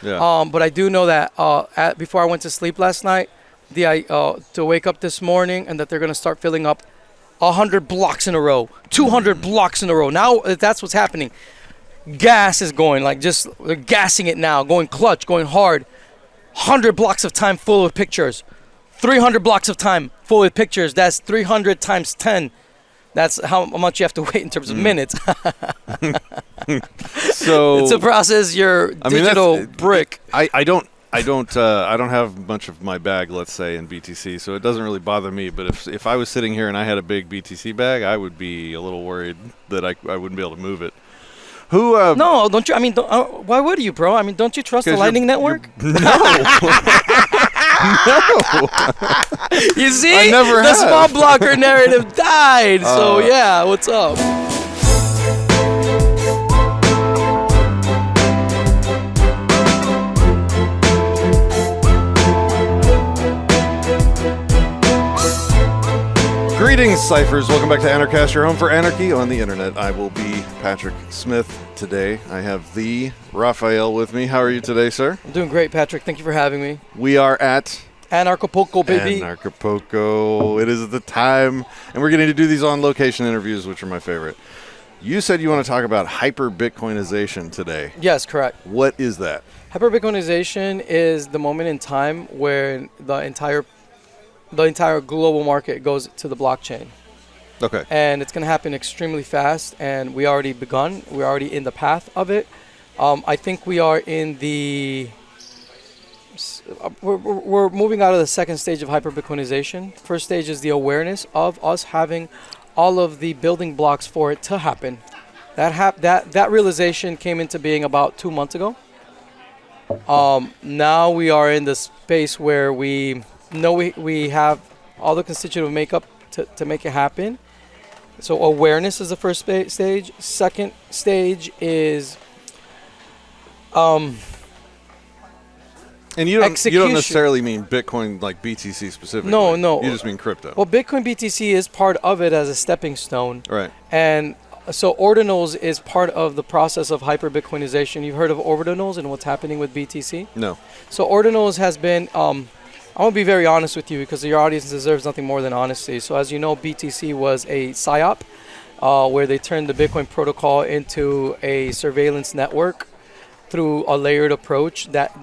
Yeah. But I do know that before I went to sleep last night, to wake up this morning and that they're going to start filling up 100 blocks in a row, 200 blocks in a row. Now that's what's happening. Gas is going, like just they're gassing it now, going clutch, going hard. 100 blocks of time full of pictures. 300 blocks of time full of pictures. That's 300 times 10. That's how much you have to wait in terms of minutes. So it's a process. Your digital brick. I don't have much of my bag, let's say, in BTC, so it doesn't really bother me. But if I was sitting here and I had a big BTC bag, I would be a little worried that I wouldn't be able to move it. Who? No, don't you? I mean, why would you, bro? I mean, don't you trust the Lightning Network? No. No. You see? I never the have. small blocker narrative died. So, yeah, what's up? Greetings, Cyphers. Welcome back to Anarchast, your home for anarchy on the internet. I will be Patrick Smith today. I have the Raphael with me. How are you today, sir? I'm doing great, Patrick. Thank you for having me. We are at Anarchapulco, baby. Anarchapulco. It is the time, and we're getting to do these on-location interviews, which are my favorite. You said you want to talk about hyperbitcoinization today. Yes, correct. What is that? Hyperbitcoinization is the moment in time where the entire global market goes to the blockchain. Okay. And it's going to happen extremely fast, and we already begun. We're already in the path of it. I think we are in the... We're moving out of the second stage of hyperbitcoinization. First stage is the awareness of us having all of the building blocks for it to happen. That realization came into being about 2 months ago. Now we are in the space where we know we have all the constituent makeup to make it happen. So awareness is the first stage. Second stage is and you don't execution. necessarily mean Bitcoin like BTC specifically. No. You just mean crypto. Well, Bitcoin BTC is part of it as a stepping stone. Right. And so Ordinals is part of the process of hyperbitcoinization. You've heard of Ordinals and what's happening with BTC? No. So Ordinals has been... I'm going to be very honest with you because your audience deserves nothing more than honesty. So as you know, BTC was a PSYOP where they turned the Bitcoin protocol into a surveillance network through a layered approach that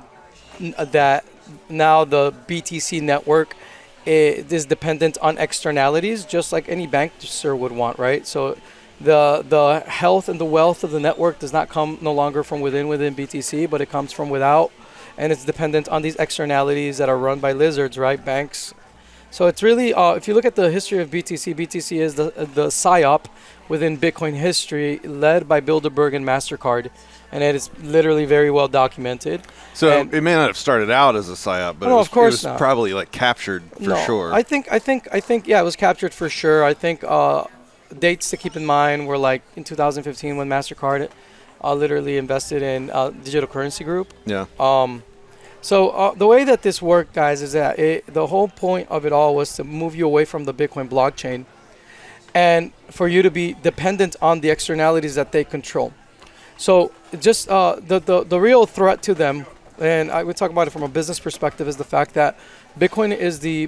now the BTC network is dependent on externalities, just like any banker would want, right? So the health and the wealth of the network does not come no longer from within BTC, but it comes from without. And it's dependent on these externalities that are run by lizards, right? Banks. So it's really, if you look at the history of BTC, BTC is the PSYOP within Bitcoin history led by Bilderberg and MasterCard. And it is literally very well documented. So and it may not have started out as a PSYOP, but no, it was probably like captured for sure. I think, yeah, it was captured for sure. I think dates to keep in mind were like in 2015 when MasterCard literally invested in Digital Currency Group. Yeah. So the way that this worked, guys, is that the whole point of it all was to move you away from the Bitcoin blockchain and for you to be dependent on the externalities that they control. So just the real threat to them, and I would talk about it from a business perspective, is the fact that Bitcoin is the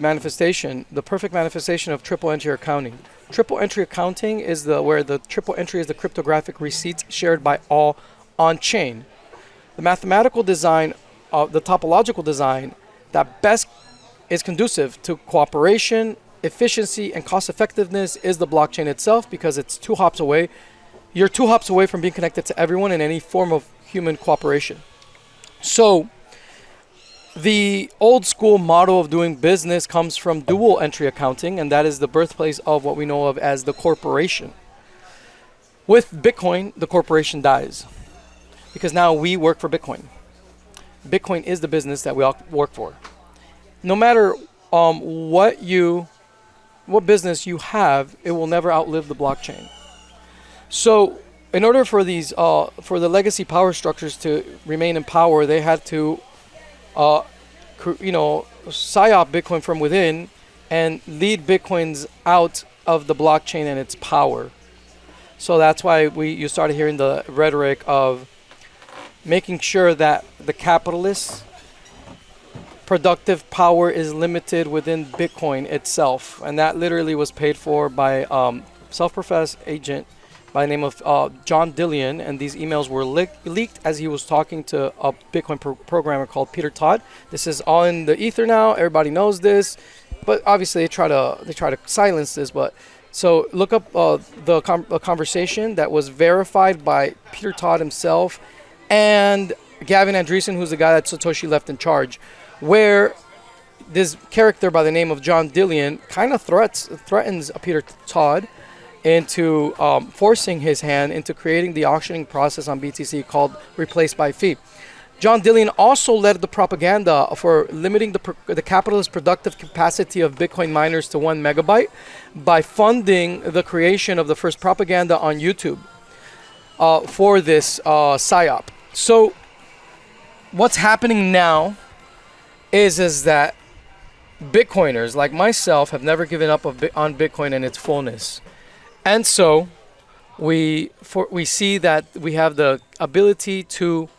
perfect manifestation of triple entry accounting. Triple entry accounting is where the triple entry is the cryptographic receipts shared by all on chain. The mathematical design, the topological design that best is conducive to cooperation, efficiency, and cost effectiveness is the blockchain itself, because it's 2 hops away. You're 2 hops away from being connected to everyone in any form of human cooperation. So the old school model of doing business comes from dual entry accounting, and that is the birthplace of what we know of as the corporation. With Bitcoin, the corporation dies because now we work for Bitcoin. Bitcoin is the business that we all work for. No matter what business you have, it will never outlive the blockchain. So in order for these for the legacy power structures to remain in power, they had to PSYOP Bitcoin from within and lead Bitcoins out of the blockchain and its power. So that's why you started hearing the rhetoric of making sure that the capitalists' productive power is limited within Bitcoin itself. And that literally was paid for by self-professed agent by the name of John Dillion. And these emails were leaked as he was talking to a Bitcoin programmer called Peter Todd. This is all in the ether now. Everybody knows this. But obviously they try to silence this. But so look up the conversation that was verified by Peter Todd himself and Gavin Andreessen, who's the guy that Satoshi left in charge, where this character by the name of John Dillion kind of threatens Peter Todd into forcing his hand into creating the auctioning process on BTC called Replace by Fee. John Dillion also led the propaganda for limiting the capitalist productive capacity of Bitcoin miners to 1 megabyte by funding the creation of the first propaganda on YouTube for this PSYOP. So what's happening now is that Bitcoiners like myself have never given up on Bitcoin and its fullness. And so we see that we have the ability to,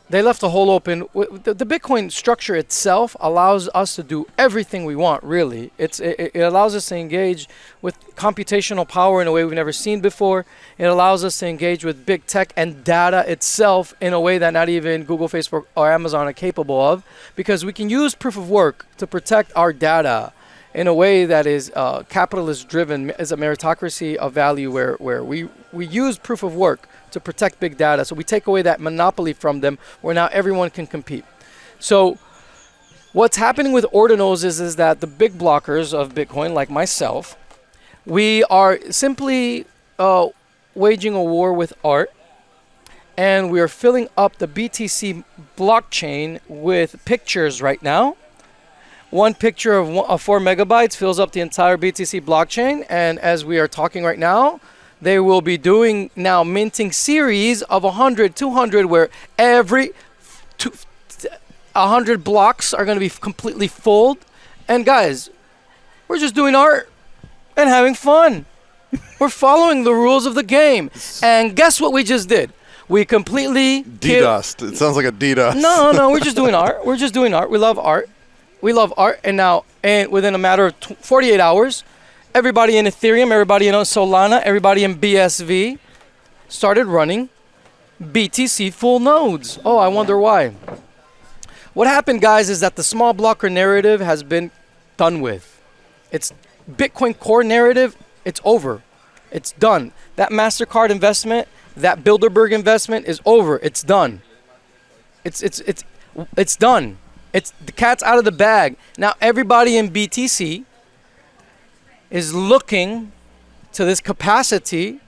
they left the hole open. The Bitcoin structure itself allows us to do everything we want, really. It allows us to engage with computational power in a way we've never seen before. It allows us to engage with big tech and data itself in a way that not even Google, Facebook, or Amazon are capable of, because we can use proof of work to protect our data in a way that is capitalist driven, as a meritocracy of value where we use proof of work to protect big data. So we take away that monopoly from them where now everyone can compete. So what's happening with Ordinals is that the big blockers of Bitcoin, like myself, we are simply waging a war with art, and we are filling up the BTC blockchain with pictures right now. One picture of 4 megabytes fills up the entire BTC blockchain, and as we are talking right now, they will be doing now minting series of 100, 200, where every 100 blocks are going to be completely full. And guys, we're just doing art and having fun. We're following the rules of the game. And guess what we just did? We completely DDoSed. It sounds like a DDoS. No, we're just doing art. We're just doing art. We love art. We love art. And now, within a matter of 48 hours, everybody in Ethereum, everybody in Solana, everybody in BSV started running BTC full nodes. Oh, I wonder why. What happened, guys, is that the small blocker narrative has been done with. It's Bitcoin core narrative. It's over. It's done. That MasterCard investment, that Bilderberg investment is over. It's done. It's done. It's the cat's out of the bag. Now everybody in BTC is looking to this capacity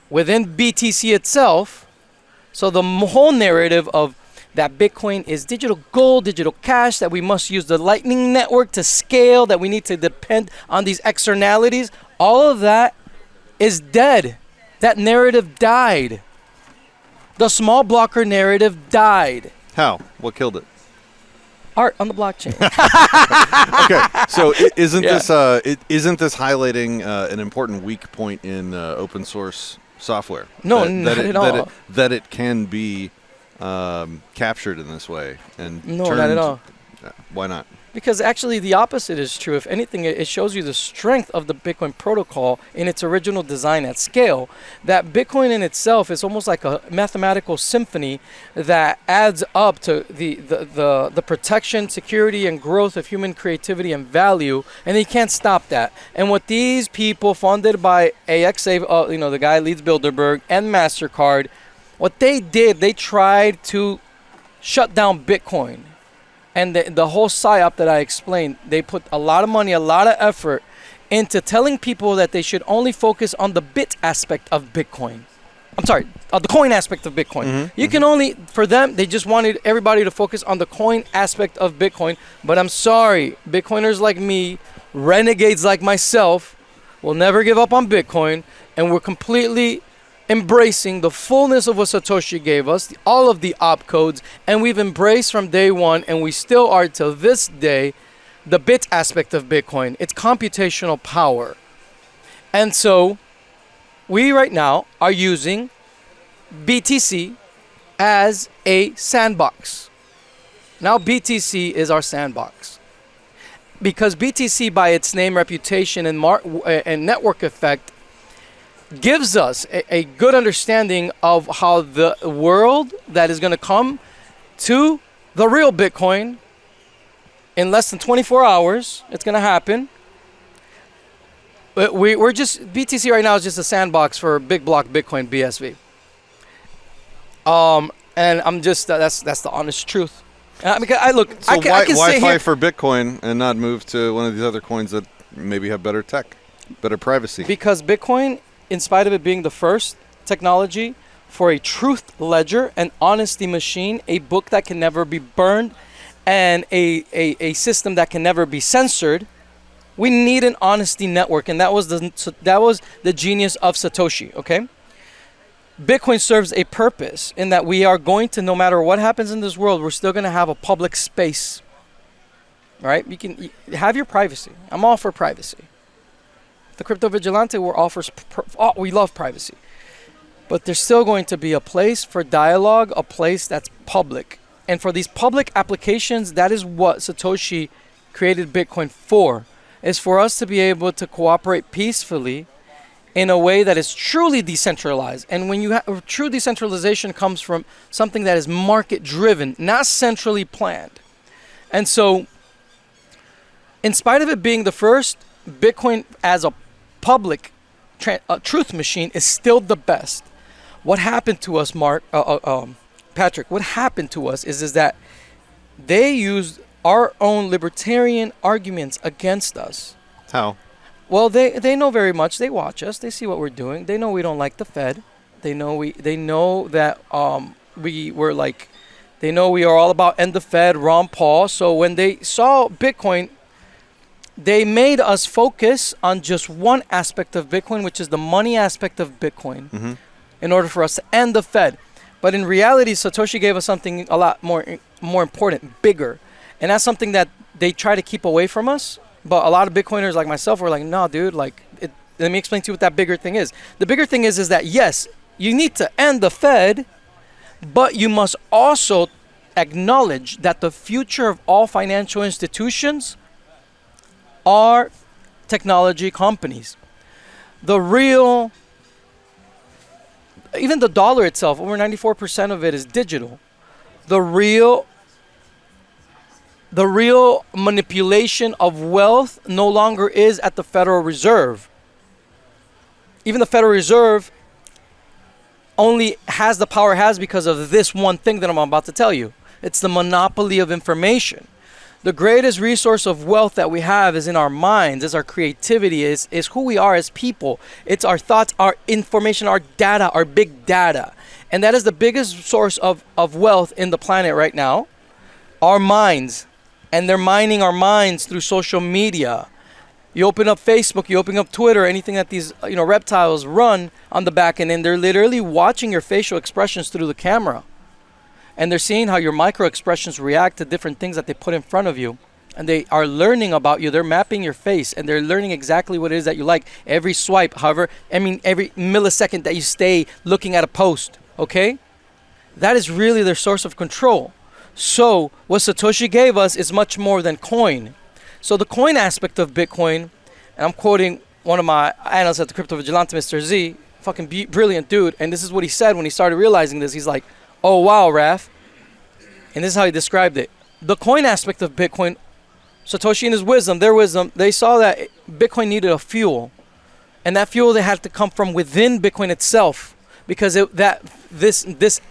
within BTC itself. So the whole narrative of that Bitcoin is digital gold, digital cash, that we must use the Lightning Network to scale, that we need to depend on these externalities, all of that is dead. That narrative died. The small blocker narrative died. How? What killed it? Art on the blockchain. Okay, so isn't this highlighting an important weak point in open source software? No, not at all. That it can be captured in this way and no, turned, not at all. Why not? Because actually the opposite is true. If anything, it shows you the strength of the Bitcoin protocol in its original design at scale. That Bitcoin in itself is almost like a mathematical symphony that adds up to the protection, security, and growth of human creativity and value, and you can't stop that. And what these people funded by AXA, the guy leads Bilderberg, and MasterCard, what they did, they tried to shut down Bitcoin. And the whole PSYOP that I explained, they put a lot of money, a lot of effort into telling people that they should only focus on the bit aspect of Bitcoin. I'm sorry, the coin aspect of Bitcoin. Mm-hmm, you can only, for them, they just wanted everybody to focus on the coin aspect of Bitcoin. But I'm sorry, Bitcoiners like me, renegades like myself, will never give up on Bitcoin. And we're completely embracing the fullness of what Satoshi gave us, all of the opcodes, and we've embraced from day one, and we still are till this day, the bit aspect of Bitcoin. It's computational power. And so we right now are using BTC as a sandbox. Now BTC is our sandbox. Because BTC, by its name, reputation, and network effect, gives us a good understanding of how the world that is going to come to the real Bitcoin in less than 24 hours. It's going to happen. We're just, BTC right now is just a sandbox for big block Bitcoin BSV. And I'm just, that's the honest truth. Because So I can why sit fight here for Bitcoin and not move to one of these other coins that maybe have better tech, better privacy? Because Bitcoin, in spite of it being the first technology for a truth ledger, an honesty machine, a book that can never be burned, and a system that can never be censored, we need an honesty network, and that was the genius of Satoshi. Okay. Bitcoin serves a purpose in that we are going to, no matter what happens in this world, we're still going to have a public space, right? You can have your privacy. I'm all for privacy. The Crypto Vigilante, we love privacy. But there's still going to be a place for dialogue, a place that's public. And for these public applications, that is what Satoshi created Bitcoin for, is for us to be able to cooperate peacefully in a way that is truly decentralized. And when you have true decentralization comes from something that is market driven, not centrally planned. And so, in spite of it being the first, Bitcoin as a public truth machine is still the best. What happened to us, Patrick, what happened to us is that they used our own libertarian arguments against us. How? Well, they know very much. They watch us. They see what we're doing. They know we don't like the Fed. They know that they know we are all about end the Fed, Ron Paul. So when they saw Bitcoin, they made us focus on just one aspect of Bitcoin, which is the money aspect of Bitcoin, in order for us to end the Fed. But in reality, Satoshi gave us something a lot more important, bigger. And that's something that they try to keep away from us. But a lot of Bitcoiners like myself were like, no, dude, let me explain to you what that bigger thing is. The bigger thing is that, yes, you need to end the Fed, but you must also acknowledge that the future of all financial institutions are technology companies. Even the dollar itself, over 94% of it is digital. The real manipulation of wealth no longer is at the Federal Reserve. Even the Federal Reserve only has the power it has because of this one thing that I'm about to tell you. It's the monopoly of information. The greatest resource of wealth that we have is in our minds, is our creativity, is who we are as people. It's our thoughts, our information, our data, our big data. And that is the biggest source of wealth in the planet right now. Our minds. And they're mining our minds through social media. You open up Facebook, you open up Twitter, anything that these reptiles run on the back end, and they're literally watching your facial expressions through the camera. And they're seeing how your micro expressions react to different things that they put in front of you. And they are learning about you. They're mapping your face, and they're learning exactly what it is that you like. Every swipe, every millisecond that you stay looking at a post, okay? That is really their source of control. So what Satoshi gave us is much more than coin. So the coin aspect of Bitcoin, and I'm quoting one of my analysts at the Crypto Vigilante, Mr. Z, fucking brilliant dude, and this is what he said when he started realizing this. He's like, oh wow, Raph. And this is how he described it. The coin aspect of Bitcoin, Satoshi and his wisdom, their wisdom, they saw that Bitcoin needed a fuel. And that fuel, they had to come from within Bitcoin itself. Because this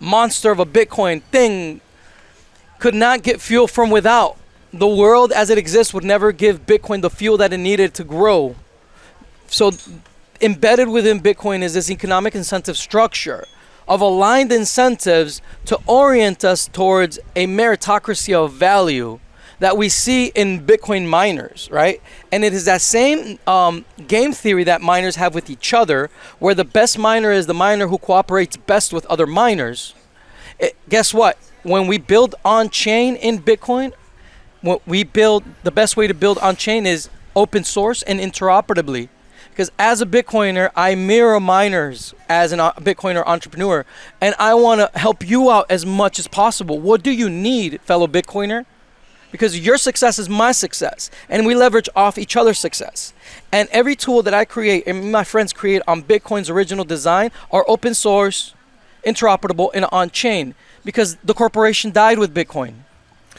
monster of a Bitcoin thing could not get fuel from without. The world as it exists would never give Bitcoin the fuel that it needed to grow. So embedded within Bitcoin is this economic incentive structure of aligned incentives to orient us towards a meritocracy of value that we see in Bitcoin miners, right? And it is that same game theory that miners have with each other, where the best miner is the miner who cooperates best with other miners. Guess what? When we build on-chain in Bitcoin, the best way to build on-chain is open source and interoperably. Because as a Bitcoiner, I mirror miners as a Bitcoiner entrepreneur, and I want to help you out as much as possible. What do you need, fellow Bitcoiner? Because your success is my success, and we leverage off each other's success. And every tool that I create and my friends create on Bitcoin's original design are open source, interoperable, and on-chain, because the corporation died with Bitcoin.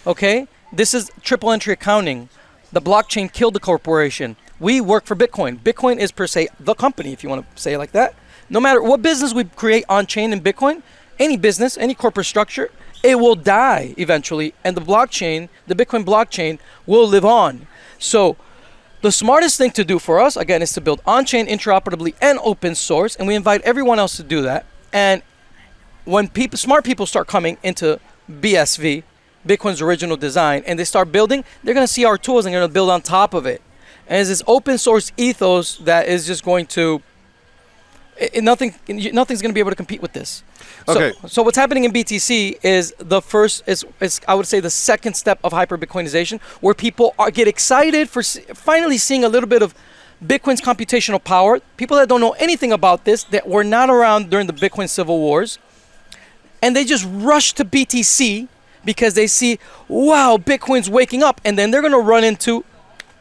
Okay? This is triple entry accounting. The blockchain killed the corporation. We work for Bitcoin. Bitcoin is per se the company, if you want to say it like that. No matter what business we create on-chain in Bitcoin, any business, any corporate structure, it will die eventually, and the blockchain, the Bitcoin blockchain, will live on. So the smartest thing to do for us, again, is to build on-chain interoperably and open source, and we invite everyone else to do that. And when smart people start coming into BSV, Bitcoin's original design, and they start building, they're going to see our tools and they're going to build on top of it. And it's this open source ethos that is just going to, nothing's going to be able to compete with this. Okay. So what's happening in BTC is is I would say the second step of hyper-Bitcoinization, where people get excited for finally seeing a little bit of Bitcoin's computational power. People that don't know anything about this, that were not around during the Bitcoin civil wars, and they just rush to BTC because they see, wow, Bitcoin's waking up, and then they're going to run into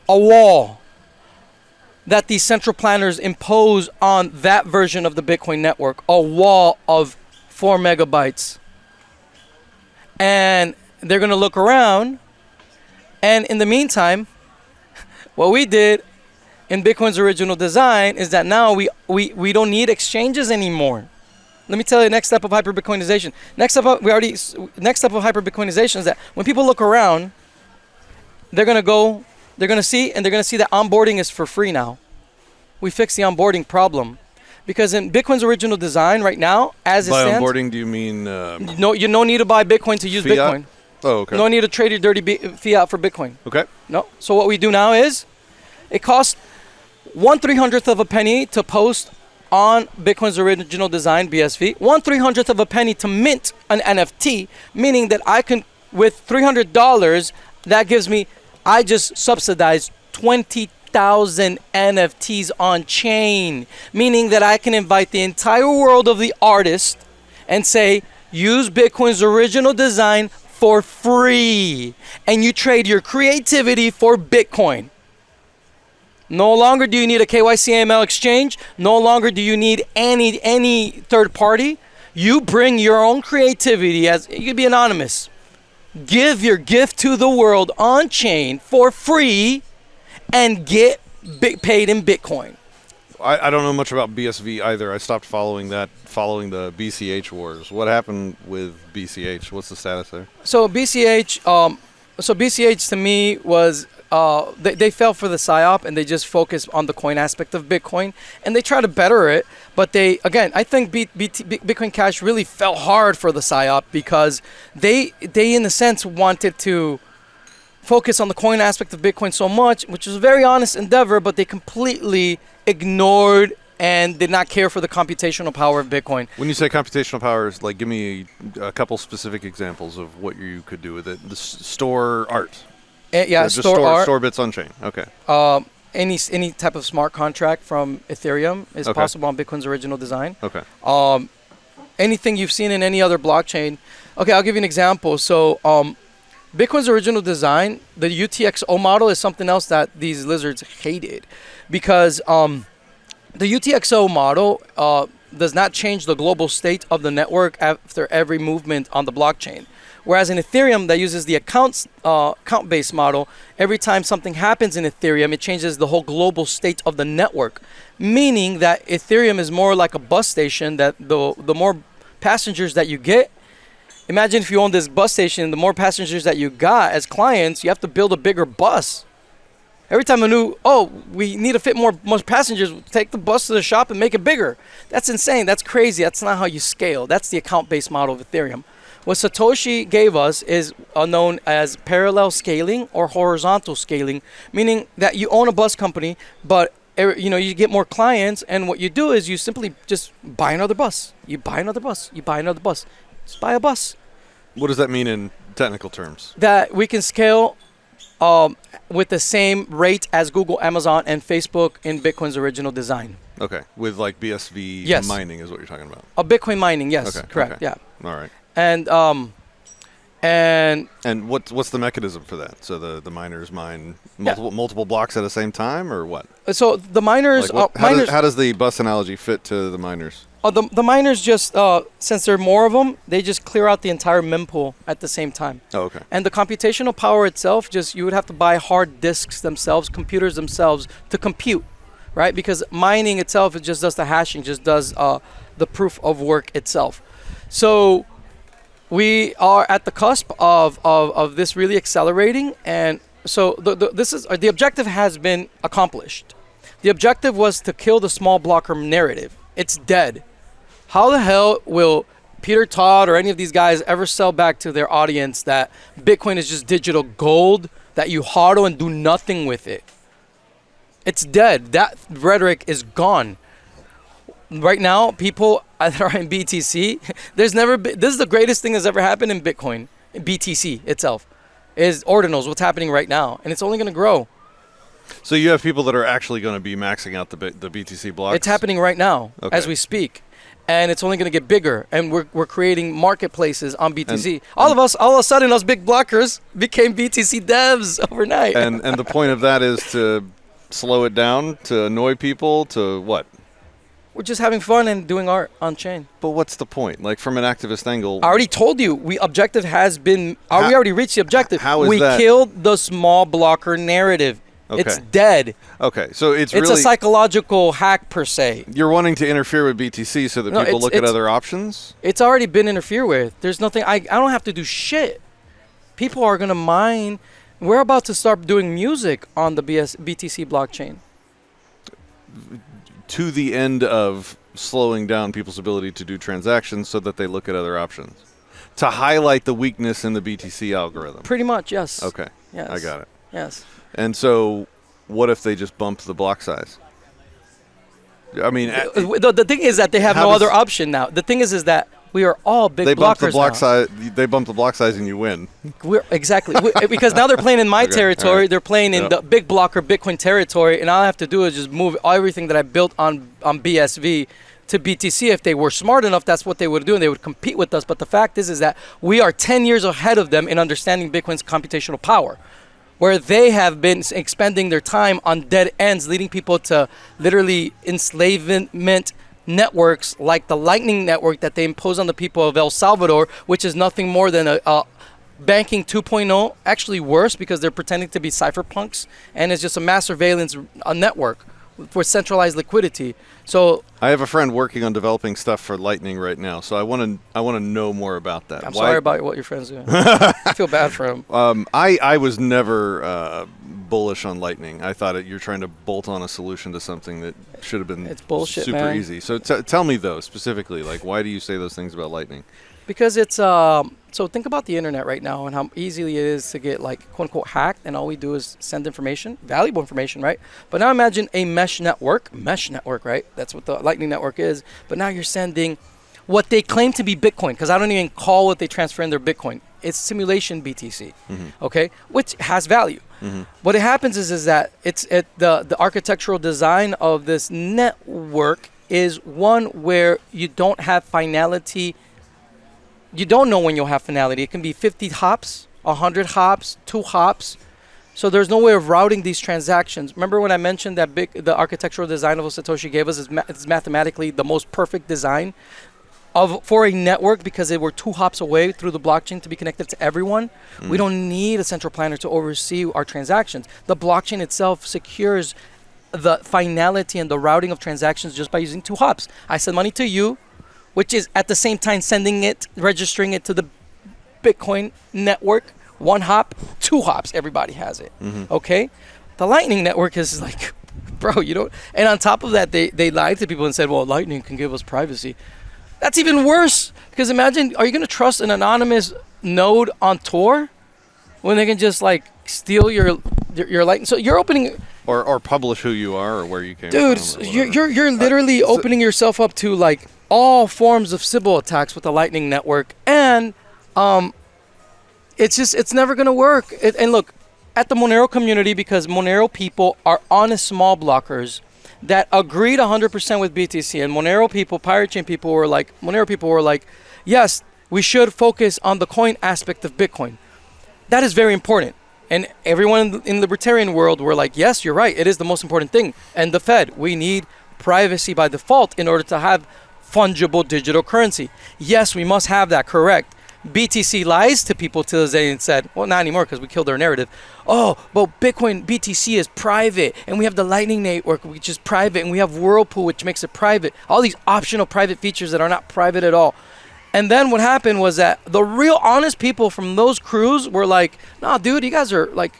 a wall that these central planners impose on that version of the Bitcoin network, a wall of 4 megabytes. And they're going to look around, and in the meantime, what we did in Bitcoin's original design is that now we don't need exchanges anymore. Let me tell you, next step of hyper-Bitcoinization. Next step of hyper-Bitcoinization is that when people look around, they're going to see that onboarding is for free now. We fixed the onboarding problem. Because in Bitcoin's original design right now, as it stands... By onboarding, do you mean... No, you don't need to buy Bitcoin to use fiat? Bitcoin. Oh, okay. No need to trade your dirty fiat for Bitcoin. Okay. No. So what we do now is, it costs 1/300th of a penny to post on Bitcoin's original design, BSV. 1/300th of a penny to mint an NFT, meaning that I can, with $300, that gives me, I just subsidized 20,000 NFTs on chain, meaning that I can invite the entire world of the artist and say, use Bitcoin's original design for free, and you trade your creativity for Bitcoin. No longer do you need a KYC AML exchange. No longer do you need any third party. You bring your own creativity, as you can be anonymous. Give your gift to the world on chain for free and get paid in Bitcoin. I don't know much about BSV either. I stopped following the BCH wars. What happened with BCH? What's the status there? So BCH to me was they fell for the psyop, and they just focused on the coin aspect of Bitcoin, and they try to better it. But I think Bitcoin Cash really fell hard for the psyop, because they in a sense wanted to focus on the coin aspect of Bitcoin so much, which was a very honest endeavor, but they completely ignored and did not care for the computational power of Bitcoin. When you say computational power, like, give me a couple specific examples of what you could do with it. Store art. Store bits on chain. Okay. Any type of smart contract from Ethereum is possible on Bitcoin's original design. Okay. Anything you've seen in any other blockchain. Okay, I'll give you an example. So Bitcoin's original design, the UTXO model, is something else that these lizards hated, because the UTXO model does not change the global state of the network after every movement on the blockchain. Whereas in Ethereum, that uses the account-based model, every time something happens in Ethereum, it changes the whole global state of the network. Meaning that Ethereum is more like a bus station, that the more passengers that you get, imagine if you own this bus station, the more passengers that you got as clients, you have to build a bigger bus. Every time we need to fit more passengers, take the bus to the shop and make it bigger. That's insane. That's crazy. That's not how you scale. That's the account-based model of Ethereum. What Satoshi gave us is known as parallel scaling or horizontal scaling, meaning that you own a bus company, but you get more clients, and what you do is you simply just buy another bus. You buy another bus. You buy another bus. Just buy a bus. What does that mean in technical terms? That we can scale with the same rate as Google, Amazon, and Facebook in Bitcoin's original design. Okay, with like BSV Yes. mining is what you're talking about. Bitcoin mining, yes, Okay, correct, okay. yeah. All right. And what's the mechanism for that? So the miners mine multiple blocks at the same time, or what? so the miners, Like how does the bus analogy fit to the miners? the miners just, since there are more of them, they just clear out the entire mempool at the same time. Oh, okay. And the computational power itself, you would have to buy hard disks themselves, computers themselves to compute, right? Because mining itself, it just does the hashing, just does the proof of work itself. So we are at the cusp of this really accelerating, and so the objective has been accomplished. The objective was to kill the small blocker narrative. It's dead. How the hell will Peter Todd or any of these guys ever sell back to their audience that Bitcoin is just digital gold that you hodl and do nothing with it? It's dead. That rhetoric is gone. Right now, people that are in BTC, this is the greatest thing that's ever happened in Bitcoin. BTC itself is Ordinals, what's happening right now, and it's only going to grow. So you have people that are actually going to be maxing out the BTC blocks? It's happening right now as we speak. And it's only going to get bigger. And we're creating marketplaces on BTC. All of a sudden, us big blockers became BTC devs overnight. And the point of that is to slow it down, to annoy people, to what? We're just having fun and doing art on chain. But what's the point? Like from an activist angle. I already told you, we already reached the objective. How is we that? killed the small blocker narrative. Okay. It's dead. Okay, so it's a really psychological hack per se. You're wanting to interfere with BTC so that people look at other options? It's already been interfered with. There's nothing. I don't have to do shit. People are gonna mine. We're about to start doing music on the BTC blockchain. To the end of slowing down people's ability to do transactions so that they look at other options. To highlight the weakness in the BTC algorithm. Pretty much, yes. Okay. Yes. I got it. Yes. And so, what if they just bump the block size? I mean, the thing is that they have no other option now. The thing is that we are all big blockers now. They bump the block size and you win. Exactly. Because now they're playing in my territory. Right. They're playing in the big blocker Bitcoin territory, and all I have to do is just move everything that I built on BSV to BTC. If they were smart enough, that's what they would do, and they would compete with us. But the fact is that we are 10 years ahead of them in understanding Bitcoin's computational power, where they have been expending their time on dead ends, leading people to literally enslavement networks like the Lightning Network that they impose on the people of El Salvador, which is nothing more than a banking 2.0, actually worse because they're pretending to be cypherpunks, and it's just a mass surveillance network for centralized liquidity. So I have a friend working on developing stuff for Lightning right now, so I want to know more about that. I'm sorry about what your friend's doing. I feel bad for him. I was never bullish on Lightning. I thought you're trying to bolt on a solution to something that should have been super man. easy. So tell me though, specifically, like why do you say those things about Lightning? Because it's so think about the internet right now and how easily it is to get like quote unquote hacked, and all we do is send information, valuable information, right? But now imagine a mesh network, right? That's what the Lightning Network is. But now you're sending what they claim to be Bitcoin, because I don't even call what they transfer in their Bitcoin. It's simulation BTC, okay, which has value. What it happens is that the architectural design of this network is one where you don't have finality. You don't know when you'll have finality. It can be 50 hops, 100 hops, 2 hops. So there's no way of routing these transactions. Remember when I mentioned that the architectural design of what Satoshi gave us is mathematically the most perfect design for a network, because they were 2 hops away through the blockchain to be connected to everyone. We don't need a central planner to oversee our transactions. The blockchain itself secures the finality and the routing of transactions just by using 2 hops. I send money to you, which is at the same time registering it to the Bitcoin network. 1 hop, 2 hops, everybody has it, okay? The Lightning Network is like, bro, you don't, and on top of that, they lied to people and said, well, Lightning can give us privacy. That's even worse, because imagine, are you gonna trust an anonymous node on Tor when they can just like steal your Lightning? So you're opening... Or publish who you are or where you came from. Dude, you're literally opening yourself up to like all forms of Sybil attacks with the Lightning Network, and it's never gonna work. And look, at the Monero community because Monero people are honest small blockers that agreed 100% with BTC. And Monero people, Pirate Chain people were like, yes, we should focus on the coin aspect of Bitcoin. That is very important. And everyone in the Libertarian world were like, yes, you're right. It is the most important thing. And the Fed, we need privacy by default in order to have fungible digital currency. Yes, we must have that, correct. BTC lies to people to this day and said, well, not anymore because we killed their narrative. Oh, but Bitcoin BTC is private, and we have the Lightning Network, which is private, and we have Whirlpool, which makes it private. All these optional private features that are not private at all. And then what happened was that the real honest people from those crews were like, nah, dude, you guys are like,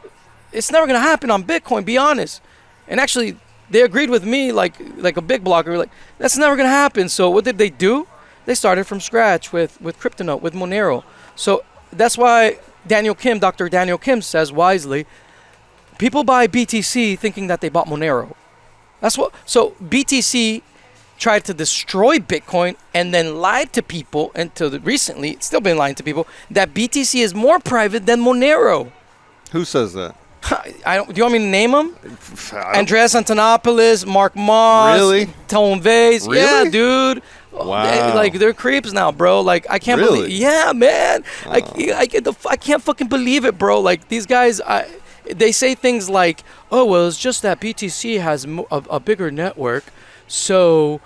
it's never going to happen on Bitcoin, be honest. And actually, they agreed with me like a big blocker, like, that's never going to happen. So what did they do? They started from scratch with CryptoNote, with Monero. So that's why Dr. Daniel Kim says wisely, people buy BTC thinking that they bought Monero. So BTC tried to destroy Bitcoin and then lied to people until recently, it's still been lying to people, that BTC is more private than Monero. Who says that? Do you want me to name them? Andreas Antonopoulos, Mark Moss, really? Tone Vase. Really? Yeah, dude. Wow. Like, they're creeps now, bro. Like, I can't really? believe. Yeah, man. Oh. I can't fucking believe it, bro. Like, these guys, they say things like, oh, well, it's just that BTC has a bigger network. So,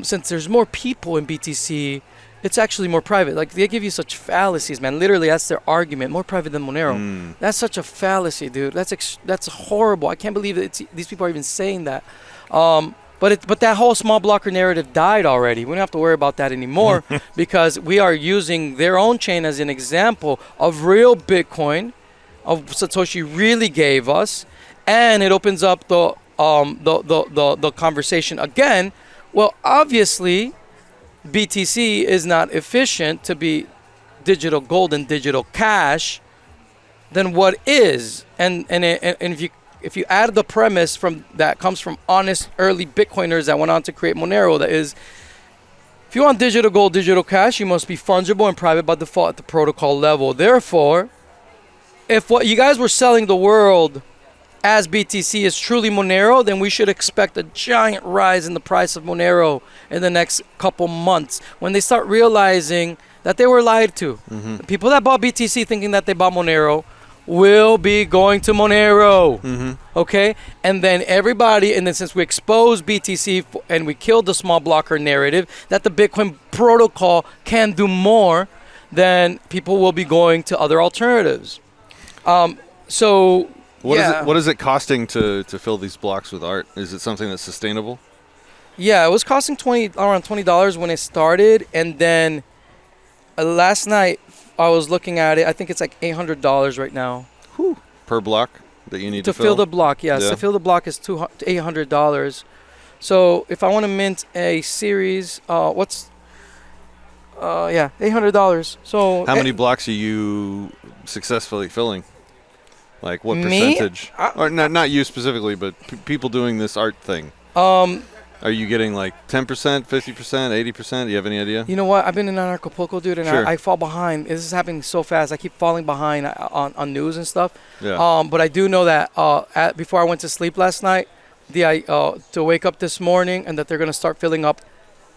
since there's more people in BTC, it's actually more private. Like, they give you such fallacies, man. Literally, that's their argument. More private than Monero. That's such a fallacy, dude. That's horrible. I can't believe that these people are even saying that. But that whole small blocker narrative died already. We don't have to worry about that anymore because we are using their own chain as an example of real Bitcoin, of Satoshi really gave us, and it opens up the conversation again. Well, obviously, BTC is not efficient to be digital gold and digital cash. Then what is? And if you add the premise from that comes from honest early Bitcoiners that went on to create Monero, that is, if you want digital gold, digital cash, you must be fungible and private by default at the protocol level. Therefore, if what you guys were selling the world as BTC is truly Monero, then we should expect a giant rise in the price of Monero in the next couple months when they start realizing that they were lied to. The people that bought BTC thinking that they bought Monero will be going to Monero. Okay? And then since we exposed BTC and we killed the small blocker narrative that the Bitcoin protocol can do more, then people will be going to other alternatives. What is it costing to fill these blocks with art? Is it something that's sustainable? Yeah, it was costing around $20 when it started, and then last night I was looking at it. I think it's like $800 right now. Whew. Per block that you need to fill the block. Yes, yeah. To fill the block is $800. So if I want to mint a series, $800. So how many blocks are you successfully filling? Like what me? percentage? Or not you specifically, but people doing this art thing. Are you getting like 10%, 50%, 80%? Do you have any idea? You know what? I've been in Anarchapulco, dude, and sure. I fall behind. This is happening so fast. I keep falling behind on news and stuff. Yeah. But I do know that before I went to sleep last night, to wake up this morning and that they're going to start filling up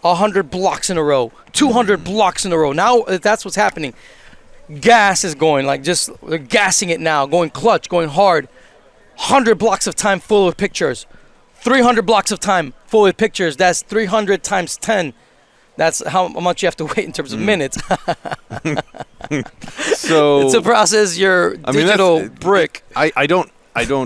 100 blocks in a row, 200 blocks in a row. Now that's what's happening. Gas is going, they're gassing it now, going clutch, going hard. 100 blocks of time full of pictures. 300 blocks of time full with pictures. That's 300 times 10. That's how much you have to wait in terms of minutes. So it's a process your digital brick. I don't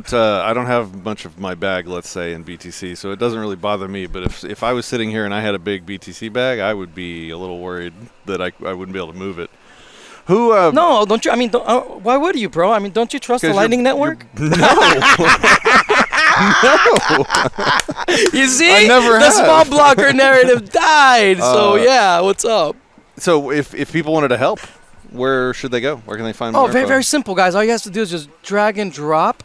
have much of my bag, let's say, in BTC, so it doesn't really bother me. But if I was sitting here and I had a big BTC bag, I would be a little worried that I wouldn't be able to move it. No, don't you? I mean, why would you, bro? I mean, don't you trust the Lightning Network? No. You see? I never the have. small blocker narrative died. So, yeah, what's up? So, if people wanted to help, where should they go? Where can they find more? Oh, very, very simple, guys. All you have to do is just drag and drop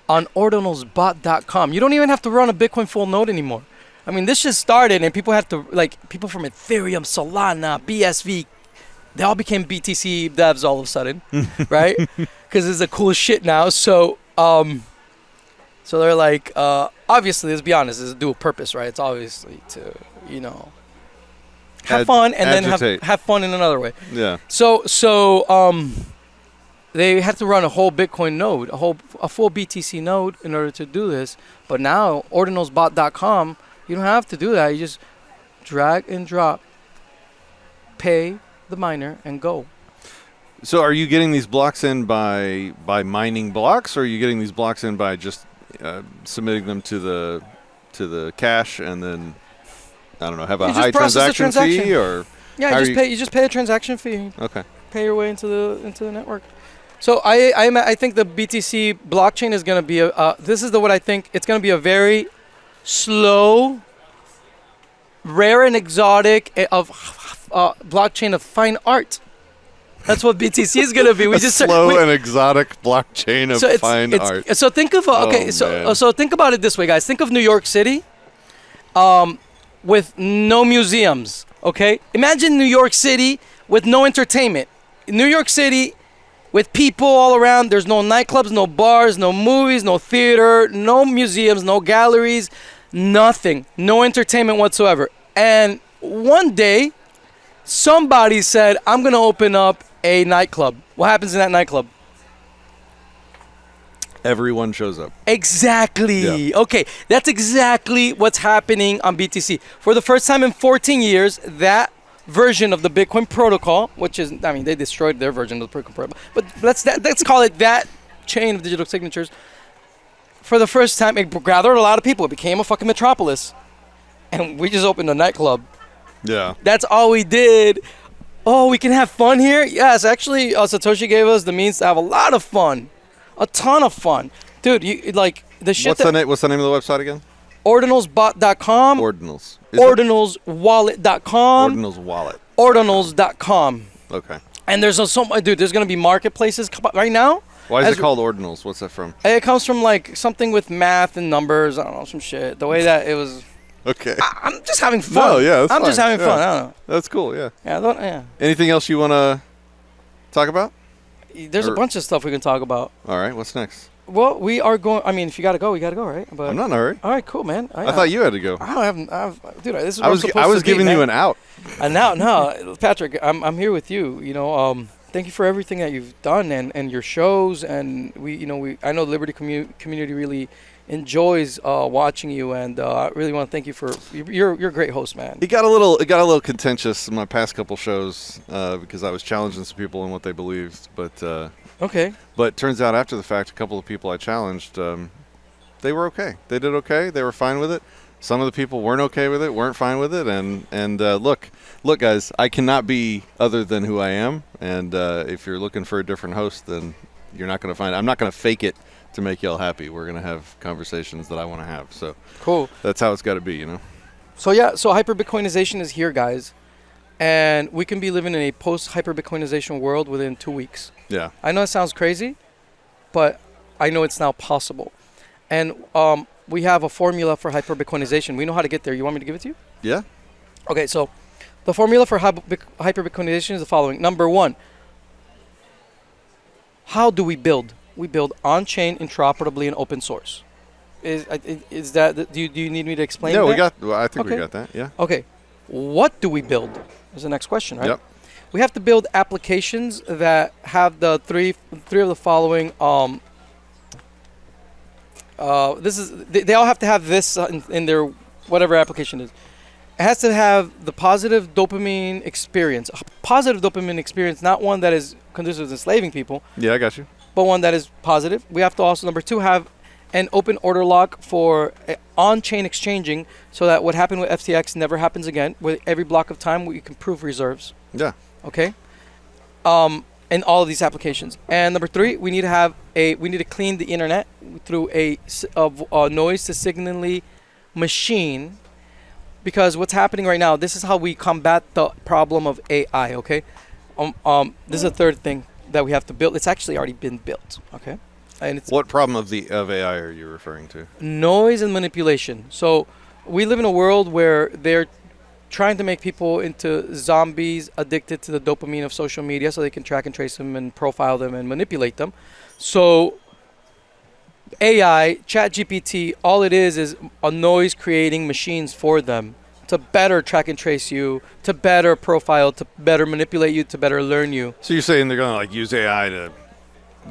on ordinalsbot.com. You don't even have to run a Bitcoin full node anymore. I mean, this just started, and people have to, people from Ethereum, Solana, BSV, they all became BTC devs all of a sudden, right? Because it's the coolest shit now. So they're like, obviously, let's be honest, it's a dual purpose, right? It's obviously to, have fun and then have fun in another way. Yeah. So they had to run a whole Bitcoin node, a full BTC node in order to do this. But now, ordinalsbot.com, you don't have to do that. You just drag and drop, pay the miner, and go. So are you getting these blocks in by mining blocks, or are you getting these blocks in by just submitting them to the cache and then, I don't know, have a high transaction fee, or you just pay a transaction fee. Okay. Pay your way into the network. So I think the BTC blockchain is going to be what I think it's going to be a very slow, rare and exotic blockchain of fine art. That's what BTC is going to be. And exotic blockchain of fine art. So think of so think about it this way, guys. Think of New York City, with no museums. Okay, imagine New York City with no entertainment. New York City with people all around. There's no nightclubs, no bars, no movies, no theater, no museums, no galleries, nothing, no entertainment whatsoever. And one day, somebody said, I'm going to open up a nightclub. What happens in that nightclub? Everyone shows up. Exactly. Yeah. Okay, that's exactly what's happening on BTC. For the first time in 14 years, that version of the Bitcoin protocol, which is, they destroyed their version of the Bitcoin protocol, but let's call it that chain of digital signatures. For the first time, it gathered a lot of people. It became a fucking metropolis. And we just opened a nightclub. Yeah. That's all we did. Oh, we can have fun here? Yes, actually, Satoshi gave us the means to have a lot of fun. A ton of fun. Dude, the shit What's the name of the website again? Ordinalsbot.com. Ordinals. Ordinalswallet.com. Ordinals Wallet. Ordinals.com. Okay. And there's there's going to be marketplaces right now. Why is it called Ordinals? What's that from? It comes from something with math and numbers. I don't know, some shit. The way that it was. Okay. I'm just having fun. No, yeah, that's I'm fine. just having fun. I don't know. That's cool, yeah. Yeah. Anything else you want to talk about? There's a bunch of stuff we can talk about. All right, what's next? Well, we are going. If you got to go, we got to go, right? But I'm not in a hurry. All right, cool, man. I thought you had to go. Dude, this is I was giving you an out. And no, Patrick, I'm here with you. Thank you for everything that you've done and your shows, and I know the Liberty community really enjoys watching you, and I really want to thank you for you're a great host, man. It got a little contentious in my past couple shows because I was challenging some people in what they believed, but okay. But turns out after the fact, a couple of people I challenged, they were okay. They did okay. They were fine with it. Some of the people weren't okay with it, weren't fine with it, and look, guys, I cannot be other than who I am, and if you're looking for a different host, then you're not going to find. I'm not going to fake it to make y'all happy. We're going to have conversations that I want to have. So cool. That's how it's got to be, So Hyperbitcoinization is here, guys, and we can be living in a post-Hyperbitcoinization world within 2 weeks. Yeah. I know it sounds crazy, but I know it's now possible. And we have a formula for Hyperbitcoinization. We know how to get there. You want me to give it to you? Yeah. Okay, so the formula for Hyperbitcoinization is the following. Number one, how do we build? We build on-chain, interoperably, and open source. Is that? Do you need me to explain? Yeah, that? I think we got that. Yeah. Okay. What do we build? Is the next question, right? Yep. We have to build applications that have the three of the following. They all have to have this in their whatever application is. It has to have the positive dopamine experience. A positive dopamine experience, not one that is conducive to enslaving people. Yeah, I got you. But one that is positive. We have to also, number two, have an open order lock for on-chain exchanging, so that what happened with FTX never happens again. With every block of time, we can prove reserves. Yeah. Okay. In all of these applications. And number three, we need to clean the internet through a noise to signaling machine, because what's happening right now, this is how we combat the problem of AI. Okay. This is a third thing that we have to build. It's actually already been built. Okay. And it's what problem of AI are you referring to? Noise and manipulation. So we live in a world where trying to make people into zombies addicted to the dopamine of social media so they can track and trace them and profile them and manipulate them. So AI, ChatGPT, all it is a noise creating machines for them to better track and trace you, to better profile, to better manipulate you, to better learn you. So you're saying they're going to like use AI to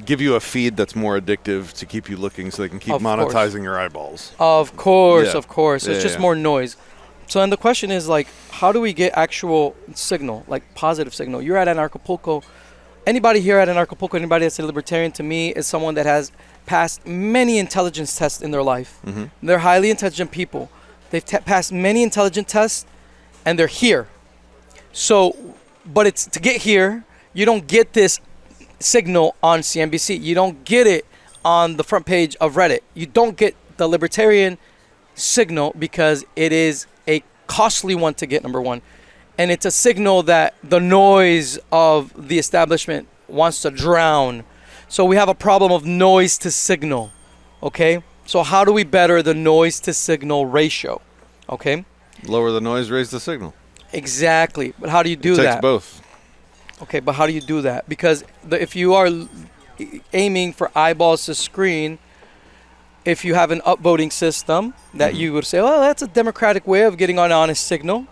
give you a feed that's more addictive to keep you looking so they can keep monetizing your eyeballs. Of course, Yeah. of course. It's just more noise. So then the question is like, how do we get actual signal, like positive signal? You're at Anarchapulco. Anybody here at Anarchapulco, anybody that's a libertarian to me is someone that has passed many intelligence tests in their life. Mm-hmm. They're highly intelligent people. They've passed many intelligent tests and they're here. So, but it's to get here, you don't get this signal on CNBC. You don't get it on the front page of Reddit. You don't get the libertarian signal because it is a costly one to get, number one. And it's a signal that the noise of the establishment wants to drown. So we have a problem of noise to signal, okay? So how do we better the noise to signal ratio, okay? Lower the noise, raise the signal. Exactly. But how do you do that? It takes both. Okay, but how do you do that? Because if you are aiming for eyeballs to screen, if you have an upvoting system that you would say, well, that's a democratic way of getting an honest signal.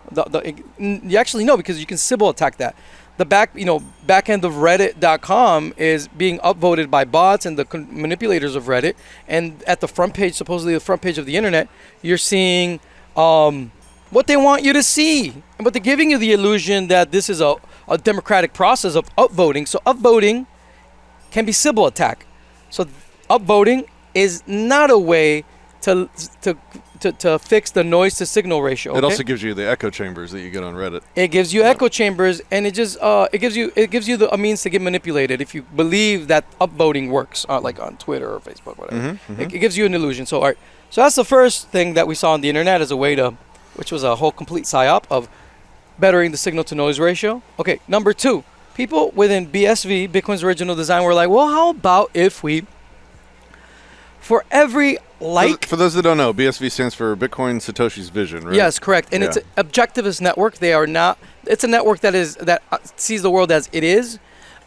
You actually know because you can Sybil attack that. The back end of Reddit.com is being upvoted by bots and the manipulators of Reddit. And at the front page, supposedly the front page of the internet, you're seeing what they want you to see. But they're giving you the illusion that this is a democratic process of upvoting. So upvoting can be Sybil attack. So upvoting is not a way to fix the noise to signal ratio. Okay? It also gives you the echo chambers that you get on Reddit. It gives you echo chambers, and it just it gives you a means to get manipulated if you believe that upvoting works, like on Twitter or Facebook, whatever. It gives you an illusion. So all right, so that's the first thing that we saw on the internet as a way to, which was a whole complete psyop of bettering the signal to noise ratio. Okay, number two, people within BSV, Bitcoin's original design, were like, well, how about if we, for every For those that don't know, BSV stands for Bitcoin Satoshi's Vision, right? Yes, correct. And it's an objectivist network. They are not. It's a network that sees the world as it is.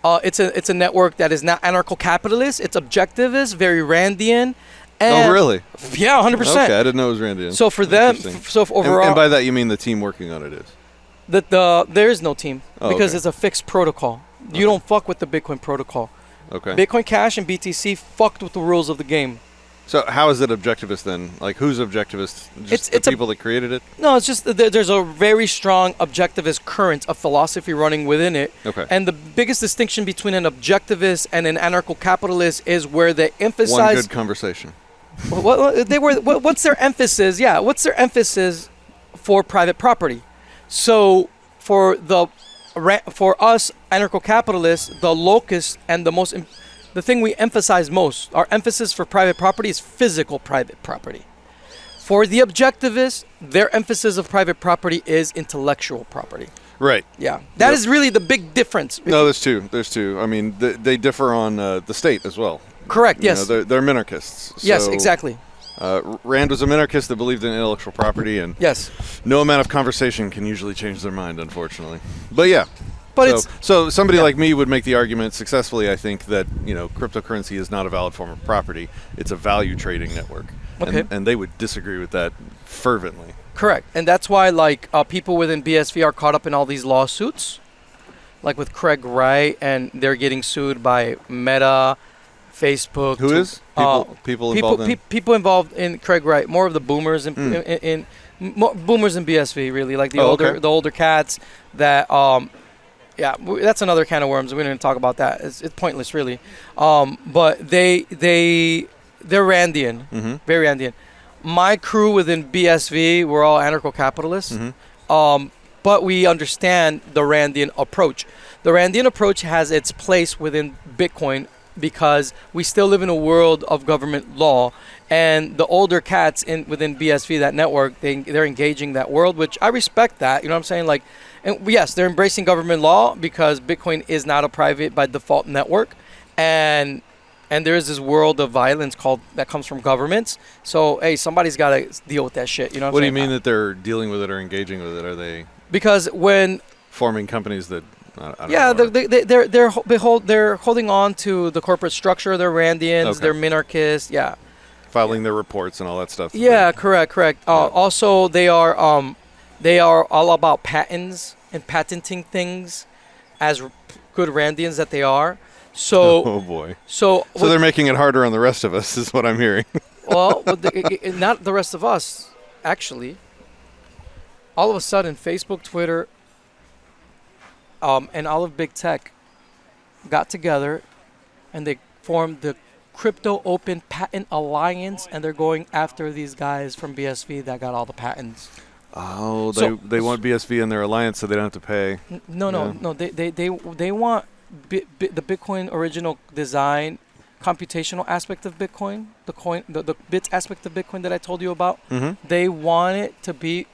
It's a network that is not anarcho-capitalist. It's objectivist, very Randian. Oh, really? Yeah, 100%. Okay, I didn't know it was Randian. So for them, overall, and by that you mean the team working on it is? There is no team because okay. It's a fixed protocol. You don't fuck with the Bitcoin protocol. Okay. Bitcoin Cash and BTC fucked with the rules of the game. So how is it objectivist then? Like who's objectivist? Just the people that created it? No, it's just there's a very strong objectivist current of philosophy running within it. Okay. And the biggest distinction between an objectivist and an anarcho-capitalist is where they emphasize... One good conversation. What's their emphasis? Yeah, what's their emphasis for private property? So for us anarcho-capitalists, the locus and the thing we emphasize most, our emphasis for private property is physical private property. For the objectivists, their emphasis of private property is intellectual property. Right. Yeah. That is really the big difference. No, there's two. I mean, they differ on the state as well. Correct, yes. They're minarchists. Yes, exactly. Rand was a minarchist that believed in intellectual property, and yes, no amount of conversation can usually change their mind, unfortunately. But yeah. But so somebody like me would make the argument successfully, I think, that cryptocurrency is not a valid form of property. It's a value trading network. Okay. And they would disagree with that fervently. Correct. And that's why people within BSV are caught up in all these lawsuits, like with Craig Wright, and they're getting sued by Meta, Facebook. Who is? People involved in Craig Wright. More of the boomers in boomers in BSV, really, like the older cats that yeah, that's another can of worms. We didn't talk about that. It's pointless, really. But they're Randian, very Randian. My crew within BSV, we're all anarcho-capitalists. But we understand the Randian approach. The Randian approach has its place within Bitcoin because we still live in a world of government law, and the older cats within BSV, that network, they're engaging that world, which I respect that. You know what I'm saying? Like, and yes, they're embracing government law because Bitcoin is not a private by default network, and and there is this world of violence that comes from governments. So hey, somebody's got to deal with that shit. You know what do you mean that they're dealing with it or engaging with it? Are they because when forming companies that I don't know, they're holding on to the corporate structure. They're Randians. Okay. They're minarchists. Yeah. filing their reports and all that stuff? Yeah, correct. Also, they are all about patents and patenting things, as good Randians that they are. So, oh boy. So they're making it harder on the rest of us, is what I'm hearing. Well, not the rest of us, actually. All of a sudden, Facebook, Twitter, and all of big tech got together, and they formed the Crypto Open Patent Alliance, and they're going after these guys from BSV that got all the patents. Oh, they want BSV in their alliance so they don't have to pay. No. They want the Bitcoin original design, computational aspect of Bitcoin, the bits aspect of Bitcoin that I told you about. Mm-hmm. They want it to be